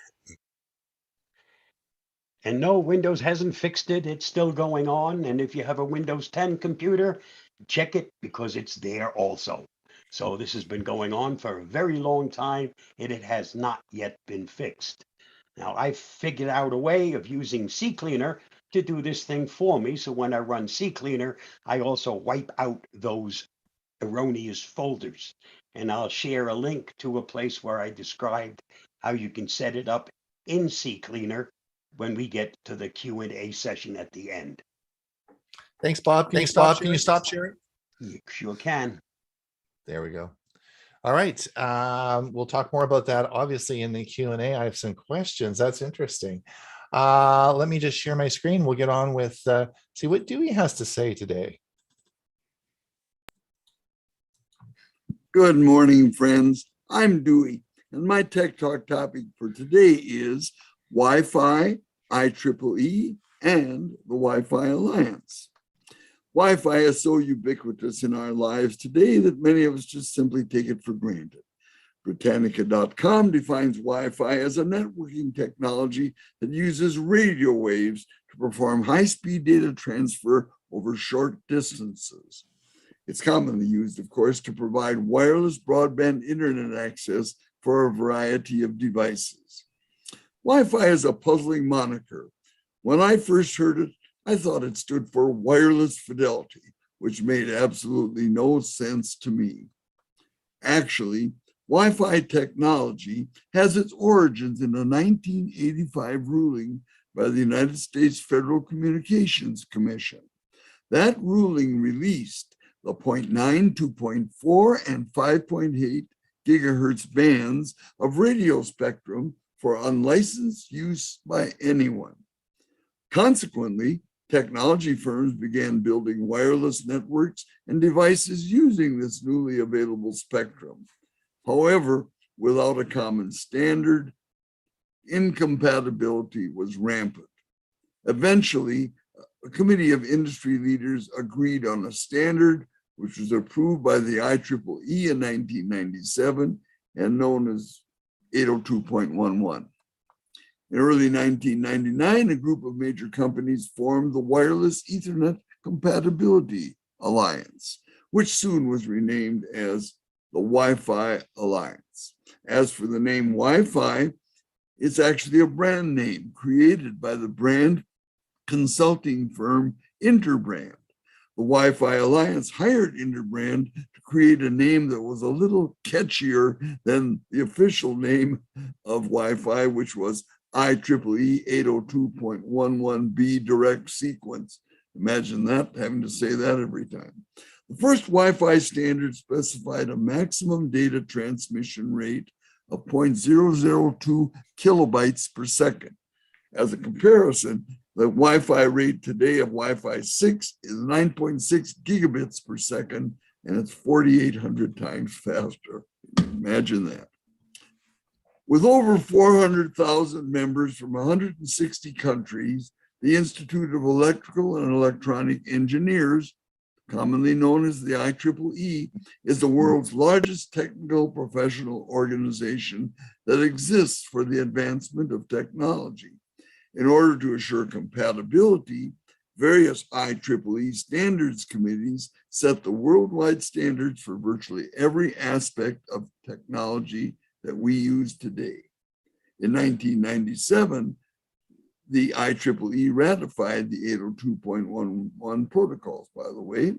And no, Windows hasn't fixed it. It's still going on. And if you have a Windows 10 computer, check it because it's there also. So this has been going on for a very long time and it has not yet been fixed. Now I've figured out a way of using CCleaner to do this thing for me. So when I run CCleaner, I also wipe out those erroneous folders. And I'll share a link to a place where I described how you can set it up in CCleaner when we get to the Q&A session at the end. Thanks, Bob. Can you stop sharing? You sure can. There we go. All right. We'll talk more about that obviously in the Q&A. I have some questions. That's interesting. Let me just share my screen. We'll get on with see what Dewey has to say today. Good morning, friends. I'm Dewey, and my Tech Talk topic for today is Wi-Fi, IEEE, and the Wi-Fi Alliance. Wi-Fi is so ubiquitous in our lives today that many of us just simply take it for granted. Britannica.com defines Wi-Fi as a networking technology that uses radio waves to perform high-speed data transfer over short distances. It's commonly used, of course, to provide wireless broadband internet access for a variety of devices. Wi-Fi is a puzzling moniker. When I first heard it, I thought it stood for wireless fidelity, which made absolutely no sense to me. Actually, Wi-Fi technology has its origins in a 1985 ruling by the United States Federal Communications Commission. That ruling released the 0.9, 2.4, and 5.8 gigahertz bands of radio spectrum for unlicensed use by anyone. Consequently, technology firms began building wireless networks and devices using this newly available spectrum. However, without a common standard, incompatibility was rampant. Eventually, a committee of industry leaders agreed on a standard which was approved by the IEEE in 1997 and known as 802.11. In early 1999, a group of major companies formed the Wireless Ethernet Compatibility Alliance, which soon was renamed as the Wi-Fi Alliance. As for the name Wi-Fi, it's actually a brand name created by the brand consulting firm Interbrand. The Wi-Fi Alliance hired Interbrand to create a name that was a little catchier than the official name of Wi-Fi, which was IEEE 802.11b direct sequence. Imagine that, having to say that every time. The first Wi-Fi standard specified a maximum data transmission rate of 0.002 kilobytes per second. As a comparison, the Wi-Fi rate today of Wi-Fi 6 is 9.6 gigabits per second, and it's 4,800 times faster. Imagine that. With over 400,000 members from 160 countries, the Institute of Electrical and Electronic Engineers, commonly known as the IEEE, is the world's largest technical professional organization that exists for the advancement of technology. In order to assure compatibility, various IEEE standards committees set the worldwide standards for virtually every aspect of technology that we use today. In 1997, the IEEE ratified the 802.11 protocols, by the way.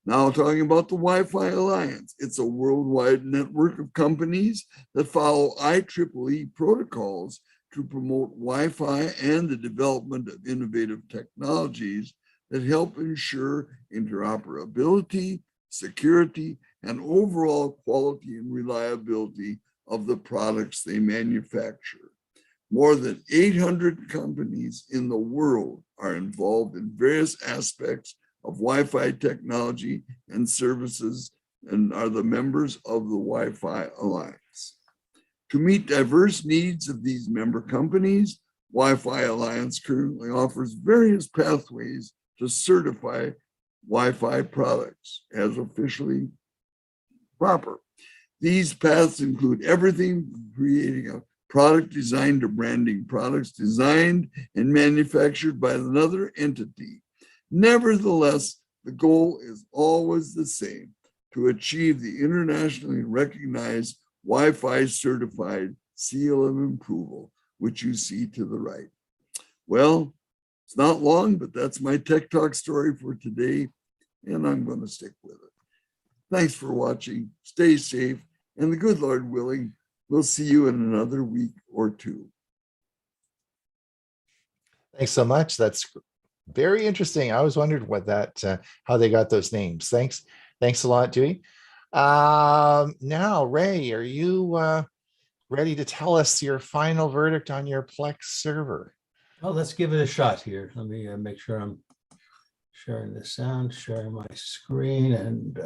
Now talking about the Wi-Fi Alliance, it's a worldwide network of companies that follow IEEE protocols to promote Wi-Fi and the development of innovative technologies that help ensure interoperability, security, and overall quality and reliability of the products they manufacture. More than 800 companies in the world are involved in various aspects of Wi-Fi technology and services and are the members of the Wi-Fi Alliance. To meet diverse needs of these member companies, Wi-Fi Alliance currently offers various pathways to certify Wi-Fi products as officially proper. These paths include everything from creating a product design to branding products designed and manufactured by another entity. Nevertheless, the goal is always the same: to achieve the internationally recognized Wi-Fi certified seal of approval, which you see to the right. Well, it's not long, but that's my Tech Talk story for today, and I'm going to stick with it. Thanks for watching. Stay safe, and the good Lord willing, we'll see you in another week or two. Thanks so much. That's very interesting. I always wondered what that, how they got those names. Thanks a lot, Dewey. Now, Ray, are you ready to tell us your final verdict on your Plex server? Well, let's give it a shot here. Let me make sure I'm sharing the sound, sharing my screen, and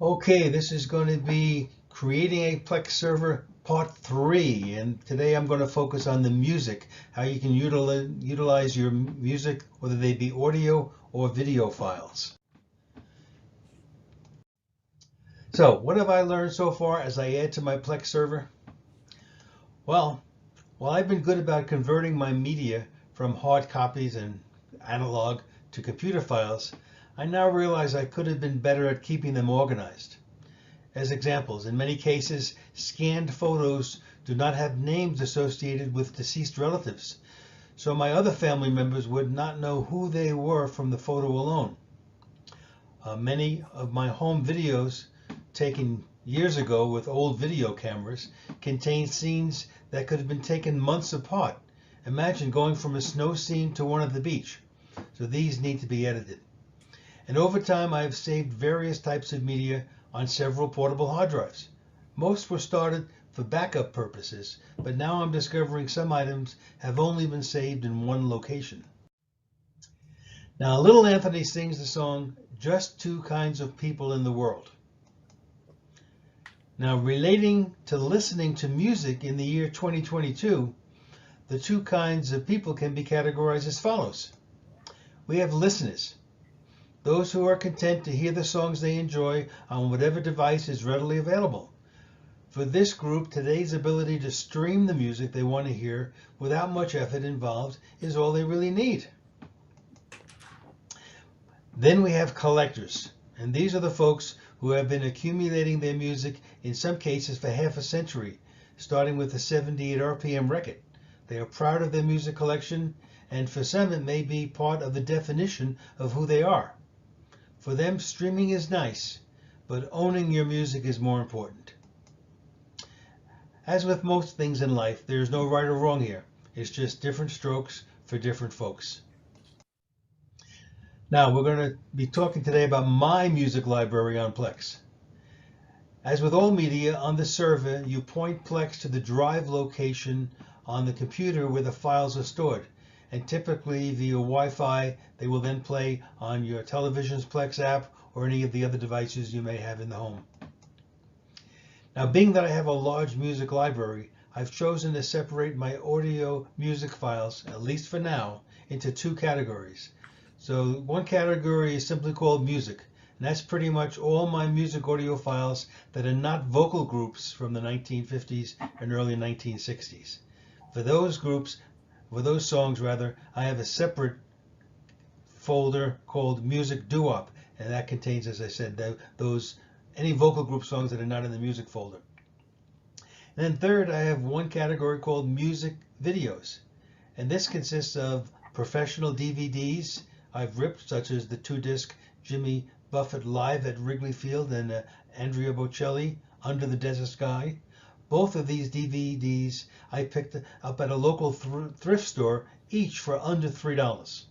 okay, this is going to be creating a Plex server part 3, and today I'm going to focus on the music, how you can utilize your music, whether they be audio or video files. So what have I learned so far as I add to my Plex server? Well, while I've been good about converting my media from hard copies and analog to computer files, I now realize I could have been better at keeping them organized. As examples, in many cases, scanned photos do not have names associated with deceased relatives, so my other family members would not know who they were from the photo alone. Many of my home videos taken years ago with old video cameras contain scenes that could have been taken months apart. Imagine going from a snow scene to one at the beach. So these need to be edited. And over time, I have saved various types of media on several portable hard drives. Most were started for backup purposes, but now I'm discovering some items have only been saved in one location. Now, little Anthony sings the song, "Just Two Kinds of People in the World." Now, relating to listening to music in the year 2022, the two kinds of people can be categorized as follows. We have listeners, those who are content to hear the songs they enjoy on whatever device is readily available. For this group, today's ability to stream the music they want to hear without much effort involved is all they really need. Then we have collectors, and these are the folks who have been accumulating their music, in some cases for half a century, starting with a 78 RPM record. They are proud of their music collection, and for some it may be part of the definition of who they are. For them, streaming is nice, but owning your music is more important. As with most things in life, there is no right or wrong here. It's just different strokes for different folks. Now, we're going to be talking today about my music library on Plex. As with all media, on the server, you point Plex to the drive location on the computer where the files are stored. And typically via Wi-Fi, they will then play on your television's Plex app or any of the other devices you may have in the home. Now, being that I have a large music library, I've chosen to separate my audio music files, at least for now, into two categories. So one category is simply called music, and that's pretty much all my music audio files that are not vocal groups from the 1950s and early 1960s. For those groups, for those songs rather, I have a separate folder called Music Doo-Wop, and that contains, as I said, those any vocal group songs that are not in the music folder. And then third, I have one category called Music Videos, and this consists of professional DVDs I've ripped, such as the 2-disc Jimmy Buffett Live at Wrigley Field and Andrea Bocelli, Under the Desert Sky. Both of these DVDs I picked up at a local thrift store, each for under $3.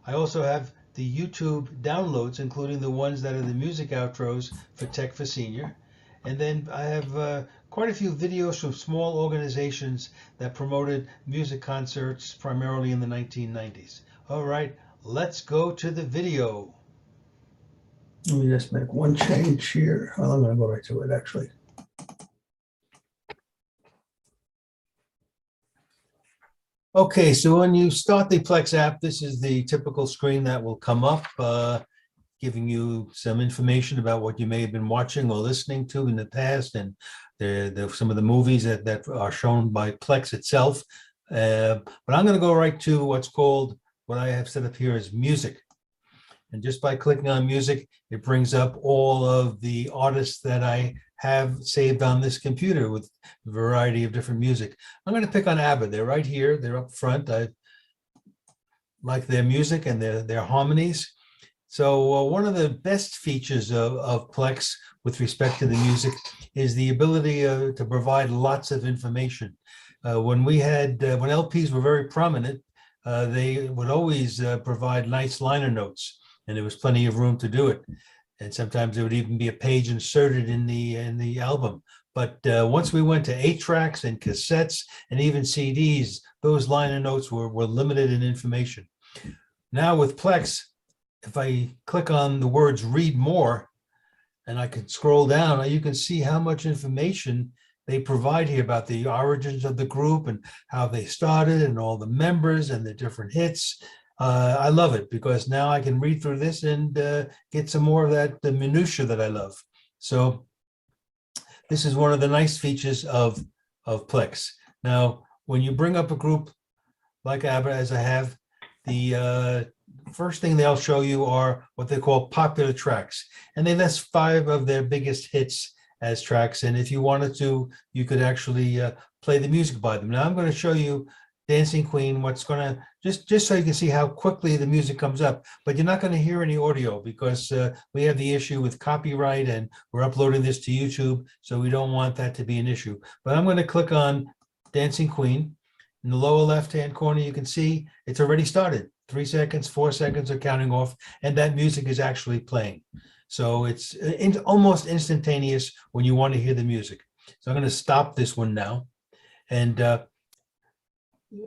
I also have the YouTube downloads, including the ones that are the music outros for Tech for Senior. And then I have quite a few videos from small organizations that promoted music concerts primarily in the 1990s. All right, let's go to the video. Let me just make one change here. Well, I'm going to go right to it, actually. Okay, so when you start the Plex app, this is the typical screen that will come up, giving you some information about what you may have been watching or listening to in the past, and some of the movies that are shown by Plex itself. But I'm going to go right to what's called, what I have set up here as music. And just by clicking on music, it brings up all of the artists that I have saved on this computer with a variety of different music. I'm going to pick on ABBA. They're right here. They're up front. I like their music and their harmonies. So one of the best features of Plex with respect to the music is the ability to provide lots of information. When LPs were very prominent, they would always provide nice liner notes, and there was plenty of room to do it. And sometimes there would even be a page inserted in the album. But once we went to 8-tracks and cassettes and even CDs, those liner notes were limited in information. Now with Plex, if I click on the words read more, and I can scroll down, you can see how much information they provide here about the origins of the group and how they started and all the members and the different hits. I love it because now I can read through this and get some more of the minutia that I love. So this is one of the nice features of Plex. Now, when you bring up a group like ABBA, as I have, the first thing they'll show you are what they call popular tracks. And they list 5 of their biggest hits as tracks. And if you wanted to, you could actually play the music by them. Now I'm going to show you Dancing Queen, what's going to, just so you can see how quickly the music comes up, but you're not going to hear any audio because we have the issue with copyright and we're uploading this to YouTube. So we don't want that to be an issue. But I'm going to click on Dancing Queen. In the lower left-hand corner, you can see it's already started. 3 seconds, 4 seconds are counting off, and that music is actually playing. So it's almost instantaneous when you want to hear the music. So I'm going to stop this one now. And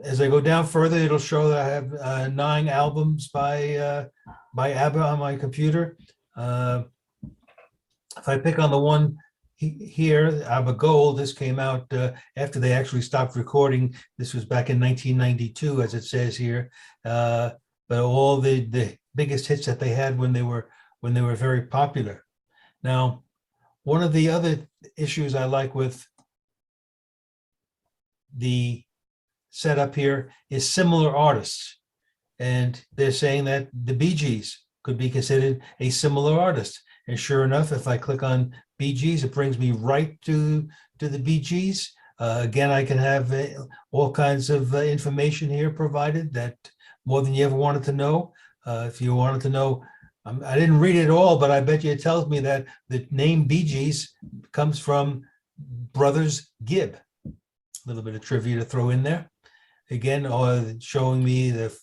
as I go down further, it'll show that I have 9 albums by ABBA on my computer. If I pick on the one here, ABBA Gold, this came out after they actually stopped recording. This was back in 1992, as it says here. But all the biggest hits that they had when they were very popular. Now, one of the other issues I like with the setup here is similar artists. And they're saying that the Bee Gees could be considered a similar artist. And sure enough, if I click on Bee Gees, it brings me right to the Bee Gees. Again, I can have all kinds of information here provided, that more than you ever wanted to know. If you wanted to know, I didn't read it all, but I bet you it tells me that the name Bee Gees comes from Brothers Gibb. A little bit of trivia to throw in there. Again, showing me the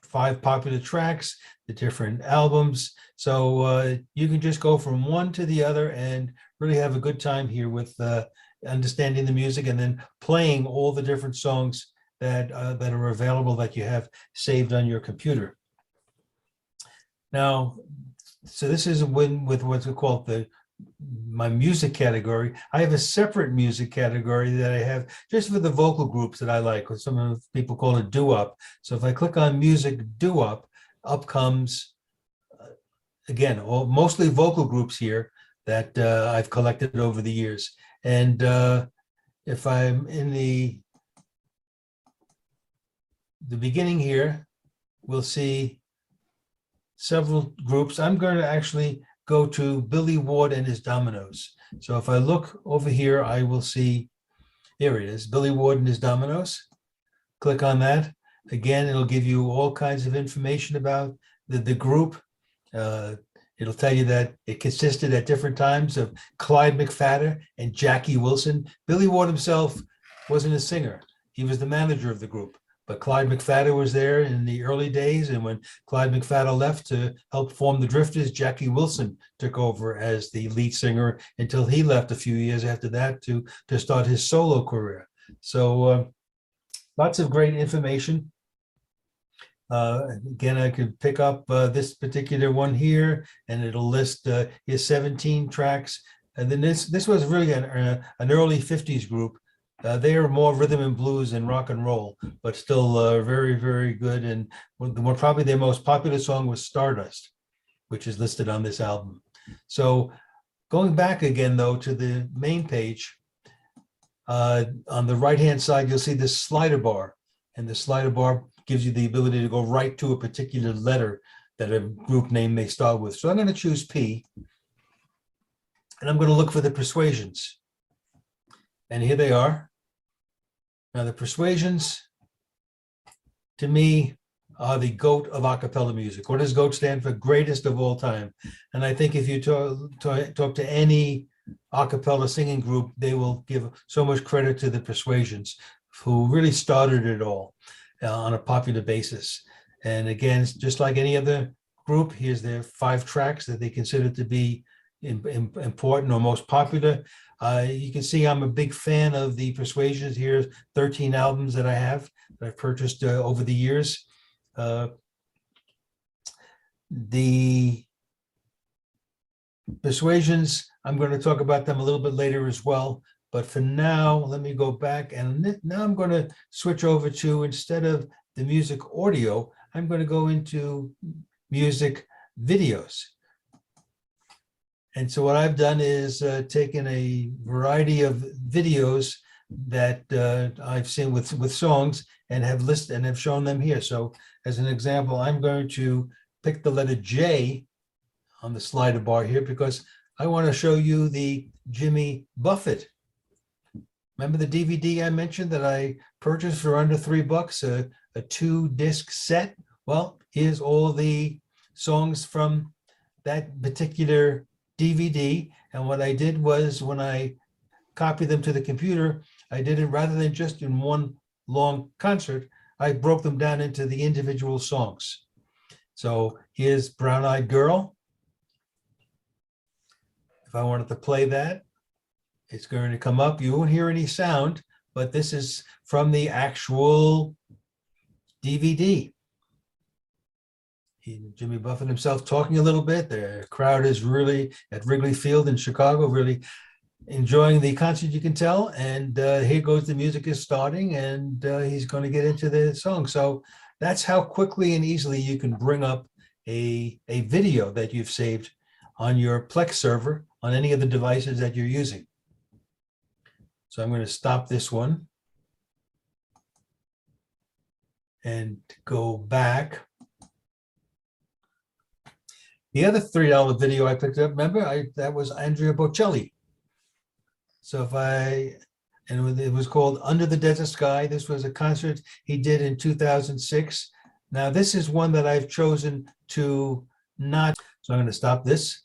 5 popular tracks, the different albums. So you can just go from one to the other and really have a good time here with understanding the music and then playing all the different songs that are available that you have saved on your computer. Now, so this is with what's called my music category. I have a separate music category that I have just for the vocal groups that I like, or some of people call it doo-wop. So if I click on music doo-wop, up comes, again, mostly vocal groups here that I've collected over the years. And if I'm in the beginning here, we'll see several groups. I'm going to actually go to Billy Ward and his Dominoes. So if I look over here, I will see, there it is, Billy Ward and his Dominoes. Click on that. Again, it'll give you all kinds of information about the group. It'll tell you that it consisted at different times of Clyde McPhatter and Jackie Wilson. Billy Ward himself wasn't a singer. He was the manager of the group. But Clyde McPhatter was there in the early days, and when Clyde McPhatter left to help form the Drifters, Jackie Wilson took over as the lead singer until he left a few years after that to start his solo career. So lots of great information. Again, I could pick up this particular one here, and it'll list his 17 tracks. And then this was really an early 50s group. They are more rhythm and blues and rock and roll, but still very, very good. And probably their most popular song was Stardust, which is listed on this album. So going back again, though, to the main page, on the right-hand side, you'll see this slider bar. And the slider bar gives you the ability to go right to a particular letter that a group name may start with. So I'm going to choose P, and I'm going to look for the Persuasions. And here they are. Now the Persuasions, to me, are the GOAT of a cappella music. What does GOAT stand for? Greatest of all time. And I think if you talk to any a cappella singing group, they will give so much credit to the Persuasions, who really started it all on a popular basis. And again, it's just like any other group, here's their 5 tracks that they consider to be important or most popular. You can see I'm a big fan of the Persuasions. Here's 13 albums that I have that I've purchased over the years. The Persuasions, I'm going to talk about them a little bit later as well. But for now, let me go back, and now I'm going to switch over to, instead of the music audio, I'm going to go into music videos. And so what I've done is taken a variety of videos that I've seen with songs and have listed and have shown them here. So as an example, I'm going to pick the letter J on the slider bar here because I want to show you the Jimmy Buffett. Remember the DVD I mentioned that I purchased for under $3, a 2-disc set? Well, here's all the songs from that particular DVD. And what I did was, when I copied them to the computer, I did it rather than just in one long concert, I broke them down into the individual songs. So here's Brown Eyed Girl. If I wanted to play that, it's going to come up. You won't hear any sound, but this is from the actual DVD. Jimmy Buffett himself talking a little bit. The crowd is really at Wrigley Field in Chicago, really enjoying the concert, you can tell. And here goes, the music is starting, and he's going to get into the song. So that's how quickly and easily you can bring up a video that you've saved on your Plex server on any of the devices that you're using. So I'm going to stop this one and go back. The other $3 video I picked up, remember, that was Andrea Bocelli. So it was called Under the Desert Sky. This was a concert he did in 2006. Now this is one that I've chosen to not, so I'm going to stop this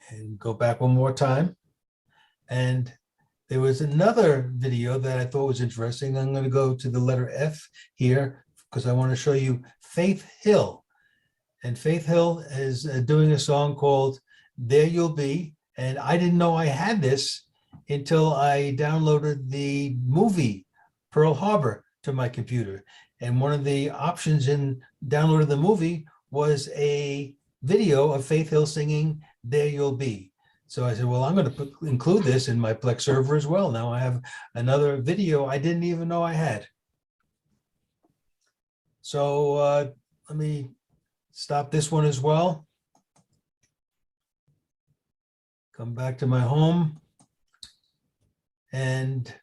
and go back one more time. And there was another video that I thought was interesting. I'm going to go to the letter F here because I want to show you Faith Hill. And Faith Hill is doing a song called There You'll Be. And I didn't know I had this until I downloaded the movie Pearl Harbor to my computer. And one of the options in downloading the movie was a video of Faith Hill singing There You'll Be. So I said, well, I'm going to include this in my Plex server as well. Now I have another video I didn't even know I had. So let me stop this one as well. Come back to my home. And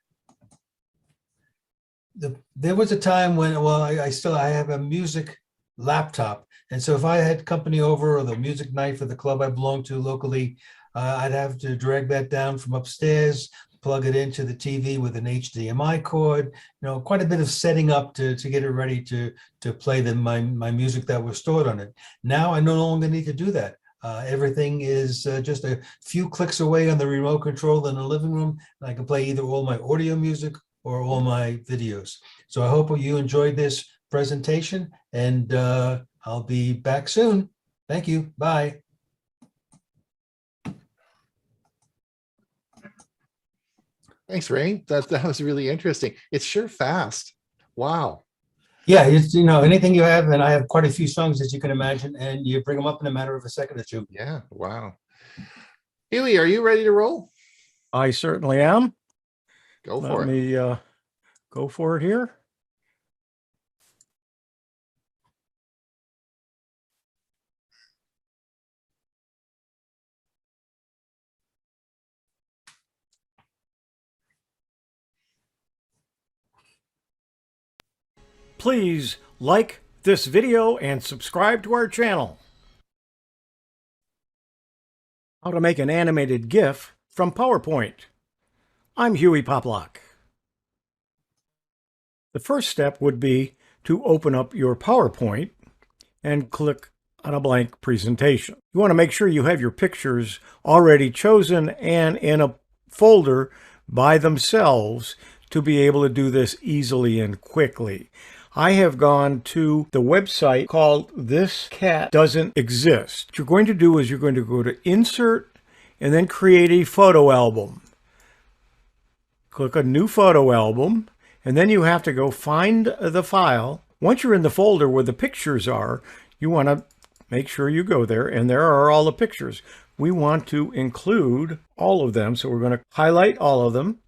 there was a time when, well, I have a music laptop. And so if I had company over, or the music night for the club I belong to locally, I'd have to drag that down from upstairs, plug it into the TV with an HDMI cord, quite a bit of setting up to get it ready to play my music that was stored on it. Now I no longer need to do that. Everything is just a few clicks away on the remote control in the living room. And I can play either all my audio music or all my videos. So I hope you enjoyed this presentation, and I'll be back soon. Thank you. Bye. Thanks, Ray. That was really interesting. It's sure fast. Wow. Yeah, it's, anything you have, and I have quite a few songs, as you can imagine, and you bring them up in a matter of a second or two. Yeah, wow. Hewie, are you ready to roll? I certainly am. Go for it. Let me go for it here. Please like this video and subscribe to our channel. How to make an animated GIF from PowerPoint. I'm Hewie Poplock. The first step would be to open up your PowerPoint and click on a blank presentation. You want to make sure you have your pictures already chosen and in a folder by themselves to be able to do this easily and quickly. I have gone to the website called This Cat Doesn't Exist. What you're going to do is you're going to go to Insert and then create a photo album. Click a new photo album, and then you have to go find the file. Once you're in the folder where the pictures are, you want to make sure you go there, and there are all the pictures. We want to include all of them, so we're going to highlight all of them,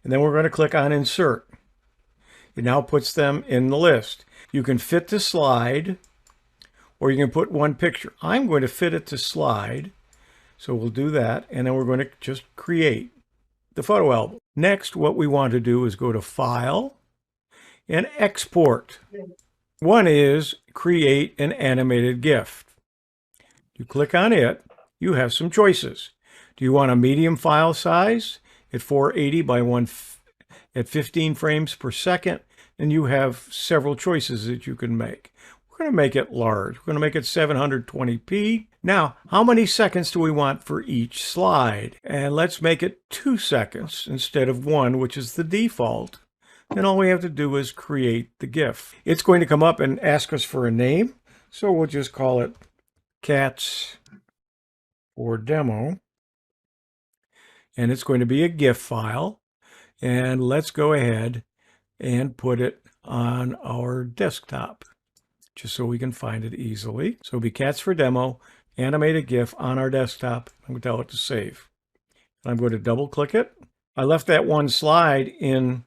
and then we're going to click on Insert. It now puts them in the list. You can fit to slide, or you can put one picture. I'm going to fit it to slide, so we'll do that, and then we're going to just create the photo album. Next, what we want to do is go to File and Export. One is create an animated GIF. You click on it, you have some choices. Do you want a medium file size at 480 by at 15 frames per second? And you have several choices that you can make. We're going to make it large. We're going to make it 720p. Now, how many seconds do we want for each slide? And let's make it 2 seconds instead of 1, which is the default. Then all we have to do is create the GIF. It's going to come up and ask us for a name. So we'll just call it Cats for Demo. And it's going to be a GIF file. And let's go ahead and put it on our desktop, just so we can find it easily. So it'll be Cats for Demo, animated GIF on our desktop. I'm going to tell it to save. I'm going to double click it. I left that one slide in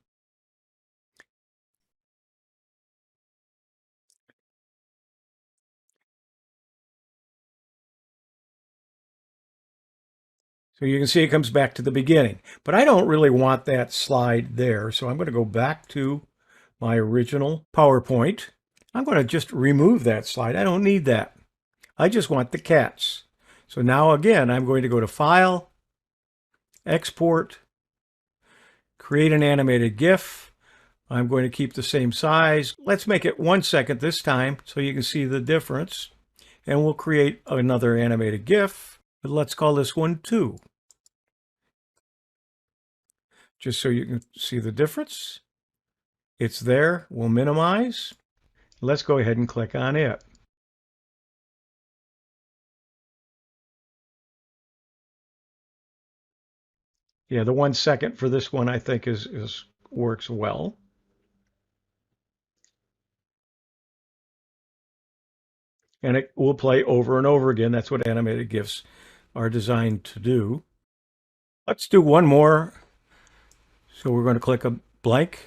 so you can see it comes back to the beginning, but I don't really want that slide there. So I'm going to go back to my original PowerPoint. I'm going to just remove that slide. I don't need that. I just want the cats. So now again, I'm going to go to File, Export, create an animated GIF. I'm going to keep the same size. Let's make it 1 second this time so you can see the difference. And we'll create another animated GIF. But let's call this one 2. Just so you can see the difference. It's there. We'll minimize. Let's go ahead and click on it. Yeah, the 1 second for this one I think is works well. And it will play over and over again. That's what animated GIFs are designed to do. Let's do one more. So we're going to click a blank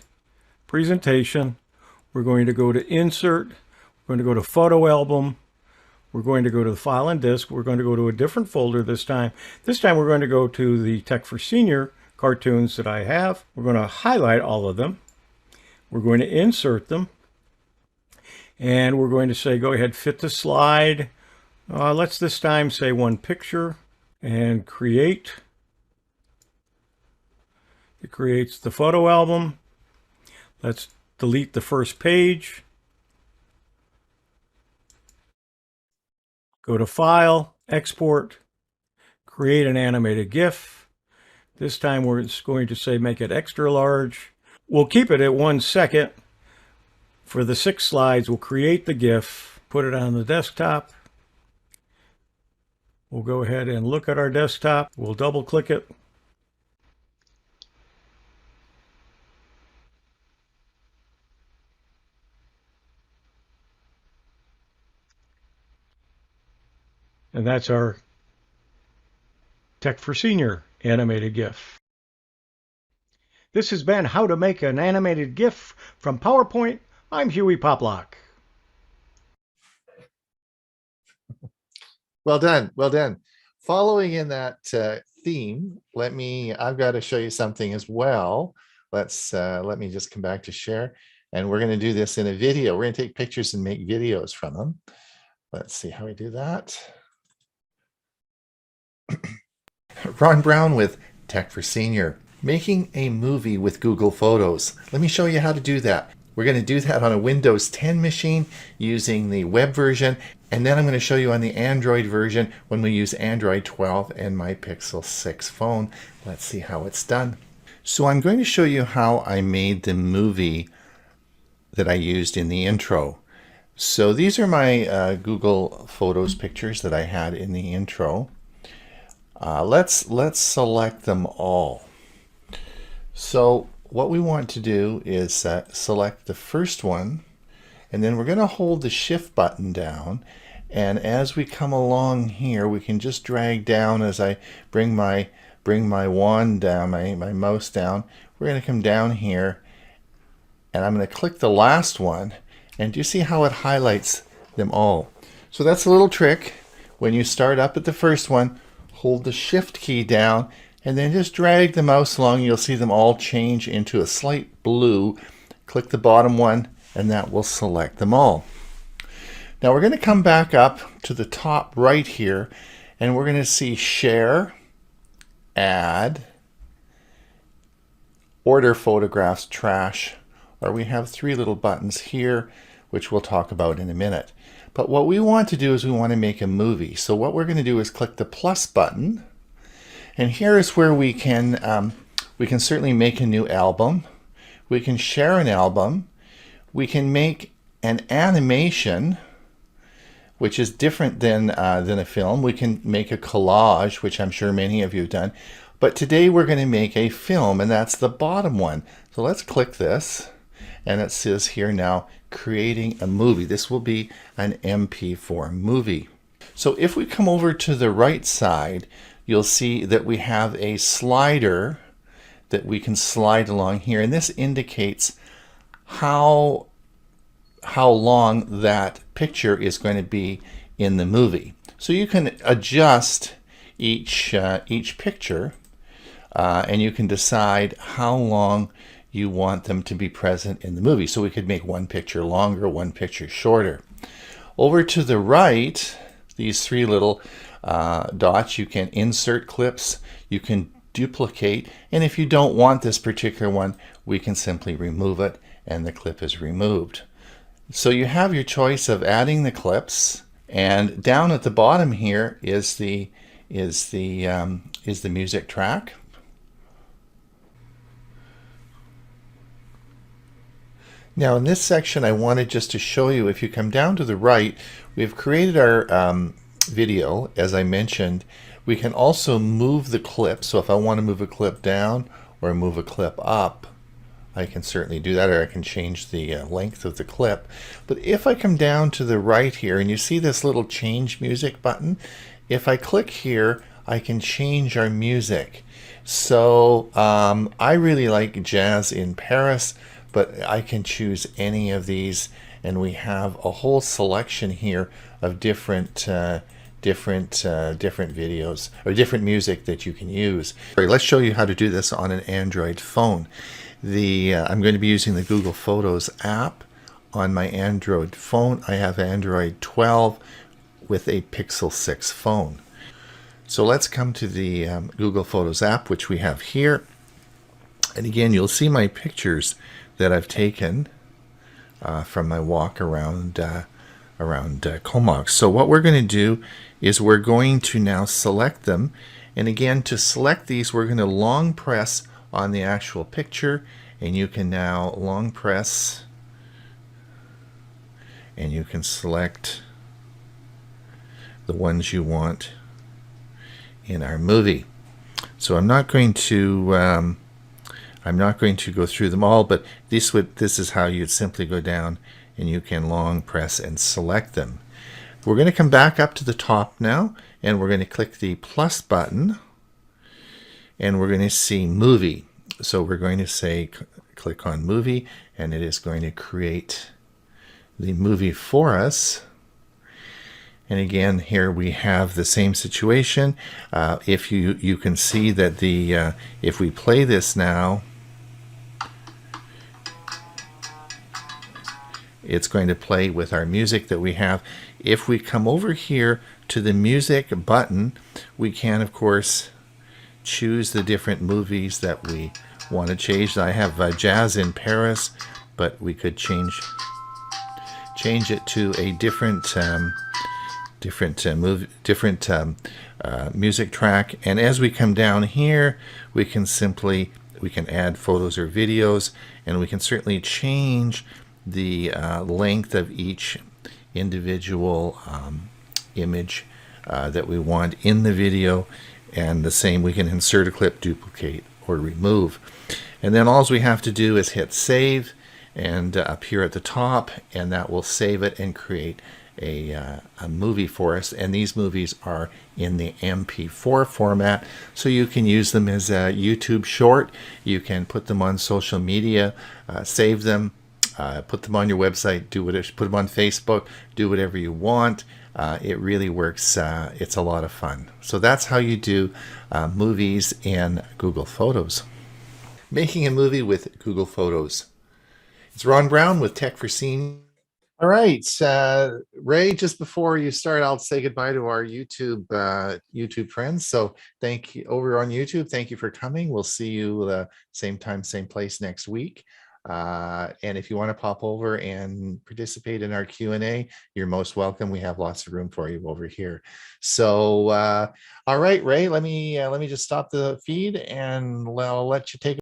presentation. We're going to go to Insert. We're going to go to Photo Album. We're going to go to the File and Disk. We're going to go to a different folder this time. This time we're going to go to the Tech for Senior cartoons that I have. We're going to highlight all of them. We're going to insert them. And we're going to say, go ahead, fit the slide. Let's this time say one picture and create. It creates the photo album. Let's delete the first page. Go to File, Export, create an animated GIF. This time we're going to say make it extra large. We'll keep it at 1 second. For the 6 slides, we'll create the GIF, put it on the desktop. We'll go ahead and look at our desktop. We'll double click it. And that's our Tech for Senior animated GIF. This has been How to Make an Animated GIF from PowerPoint. I'm Hewie Poplock. Well done. Well done. Following in that theme, I've got to show you something as well. Let me just come back to share. And we're going to do this in a video. We're going to take pictures and make videos from them. Let's see how we do that. Ron Brown with Tech for Senior, making a movie with Google Photos. Let me show you how to do that. We're going to do that on a Windows 10 machine using the web version, and then I'm going to show you on the Android version when we use Android 12 and my Pixel 6 phone. Let's see how it's done. So I'm going to show you how I made the movie that I used in the intro. So these are my Google Photos pictures that I had in the intro. Let's select them all. So what we want to do is select the first one, and then we're going to hold the shift button down, and as we come along here we can just drag down as I bring my wand down, my mouse down. We're going to come down here and I'm going to click the last one, and do you see how it highlights them all? So that's a little trick. When you start up at the first one, hold the shift key down and then just drag the mouse along. You'll see them all change into a slight blue. Click the bottom one and that will select them all. Now we're going to come back up to the top right here and we're going to see share, add, order photographs, trash, or we have three little buttons here which we'll talk about in a minute. But what we want to do is we want to make a movie. So what we're going to do is click the plus button, and here is where we can certainly make a new album. We can share an album. We can make an animation, which is different than a film. We can make a collage, which I'm sure many of you have done. But today we're going to make a film, and that's the bottom one. So let's click this, and it says here now, creating a movie. This will be an MP4 movie. So if we come over to the right side, you'll see that we have a slider that we can slide along here, and this indicates how long that picture is going to be in the movie. So you can adjust each picture, and you can decide how long you want them to be present in the movie. So we could make one picture longer, one picture shorter. Over to the right, these three little dots, you can insert clips, you can duplicate, and if you don't want this particular one, we can simply remove it and the clip is removed. So you have your choice of adding the clips, and down at the bottom here is the music track. Now in this section I wanted just to show you, if you come down to the right, we've created our video. As I mentioned, we can also move the clip. So if I want to move a clip down or move a clip up, I can certainly do that, or I can change the length of the clip. But if I come down to the right here and you see this little change music button, if I click here I can change our music. So I really like Jazz in Paris, but I can choose any of these, and we have a whole selection here of different videos or different music that you can use. All right, let's show you how to do this on an Android phone. I'm going to be using the Google Photos app on my Android phone. I have Android 12 with a Pixel 6 phone. So let's come to the Google Photos app, which we have here. And again, you'll see my pictures that I've taken from my walk around Comox. So what we're going to do is we're going to now select them. And again, to select these, we're going to long press on the actual picture, and you can now long press and you can select the ones you want in our movie. So I'm not going to go through them all, but this is how you'd simply go down and you can long press and select them. We're going to come back up to the top now, and we're going to click the plus button, and we're going to see movie. So we're going to say click on movie, and it is going to create the movie for us. And again, here we have the same situation. If you can see that if we play this now, It's going to play with our music that we have. If we come over here to the music button, we can, of course, choose the different movies that we want to change. I have Jazz in Paris, but we could change it to a different music track. And as we come down here, we can add photos or videos, and we can certainly change the length of each individual image that we want in the video. And the same, we can insert a clip, duplicate, or remove. And then all we have to do is hit save, and up here at the top, and that will save it and create a movie for us. And these movies are in the MP4 format, so you can use them as a YouTube short. You can put them on social media, save them, put them on your website, put them on Facebook, do whatever you want. It really works. It's a lot of fun. So that's how you do movies in Google Photos. Making a movie with Google Photos. It's Ron Brown with Tech for Scene. All right, Ray, just before you start, I'll say goodbye to our YouTube friends. So thank you over on YouTube. Thank you for coming. We'll see you same time, same place next week. And if you want to pop over and participate in our Q&A, you're most welcome. We have lots of room for you over here. So, all right, Ray, let me just stop the feed, and I'll let you take it.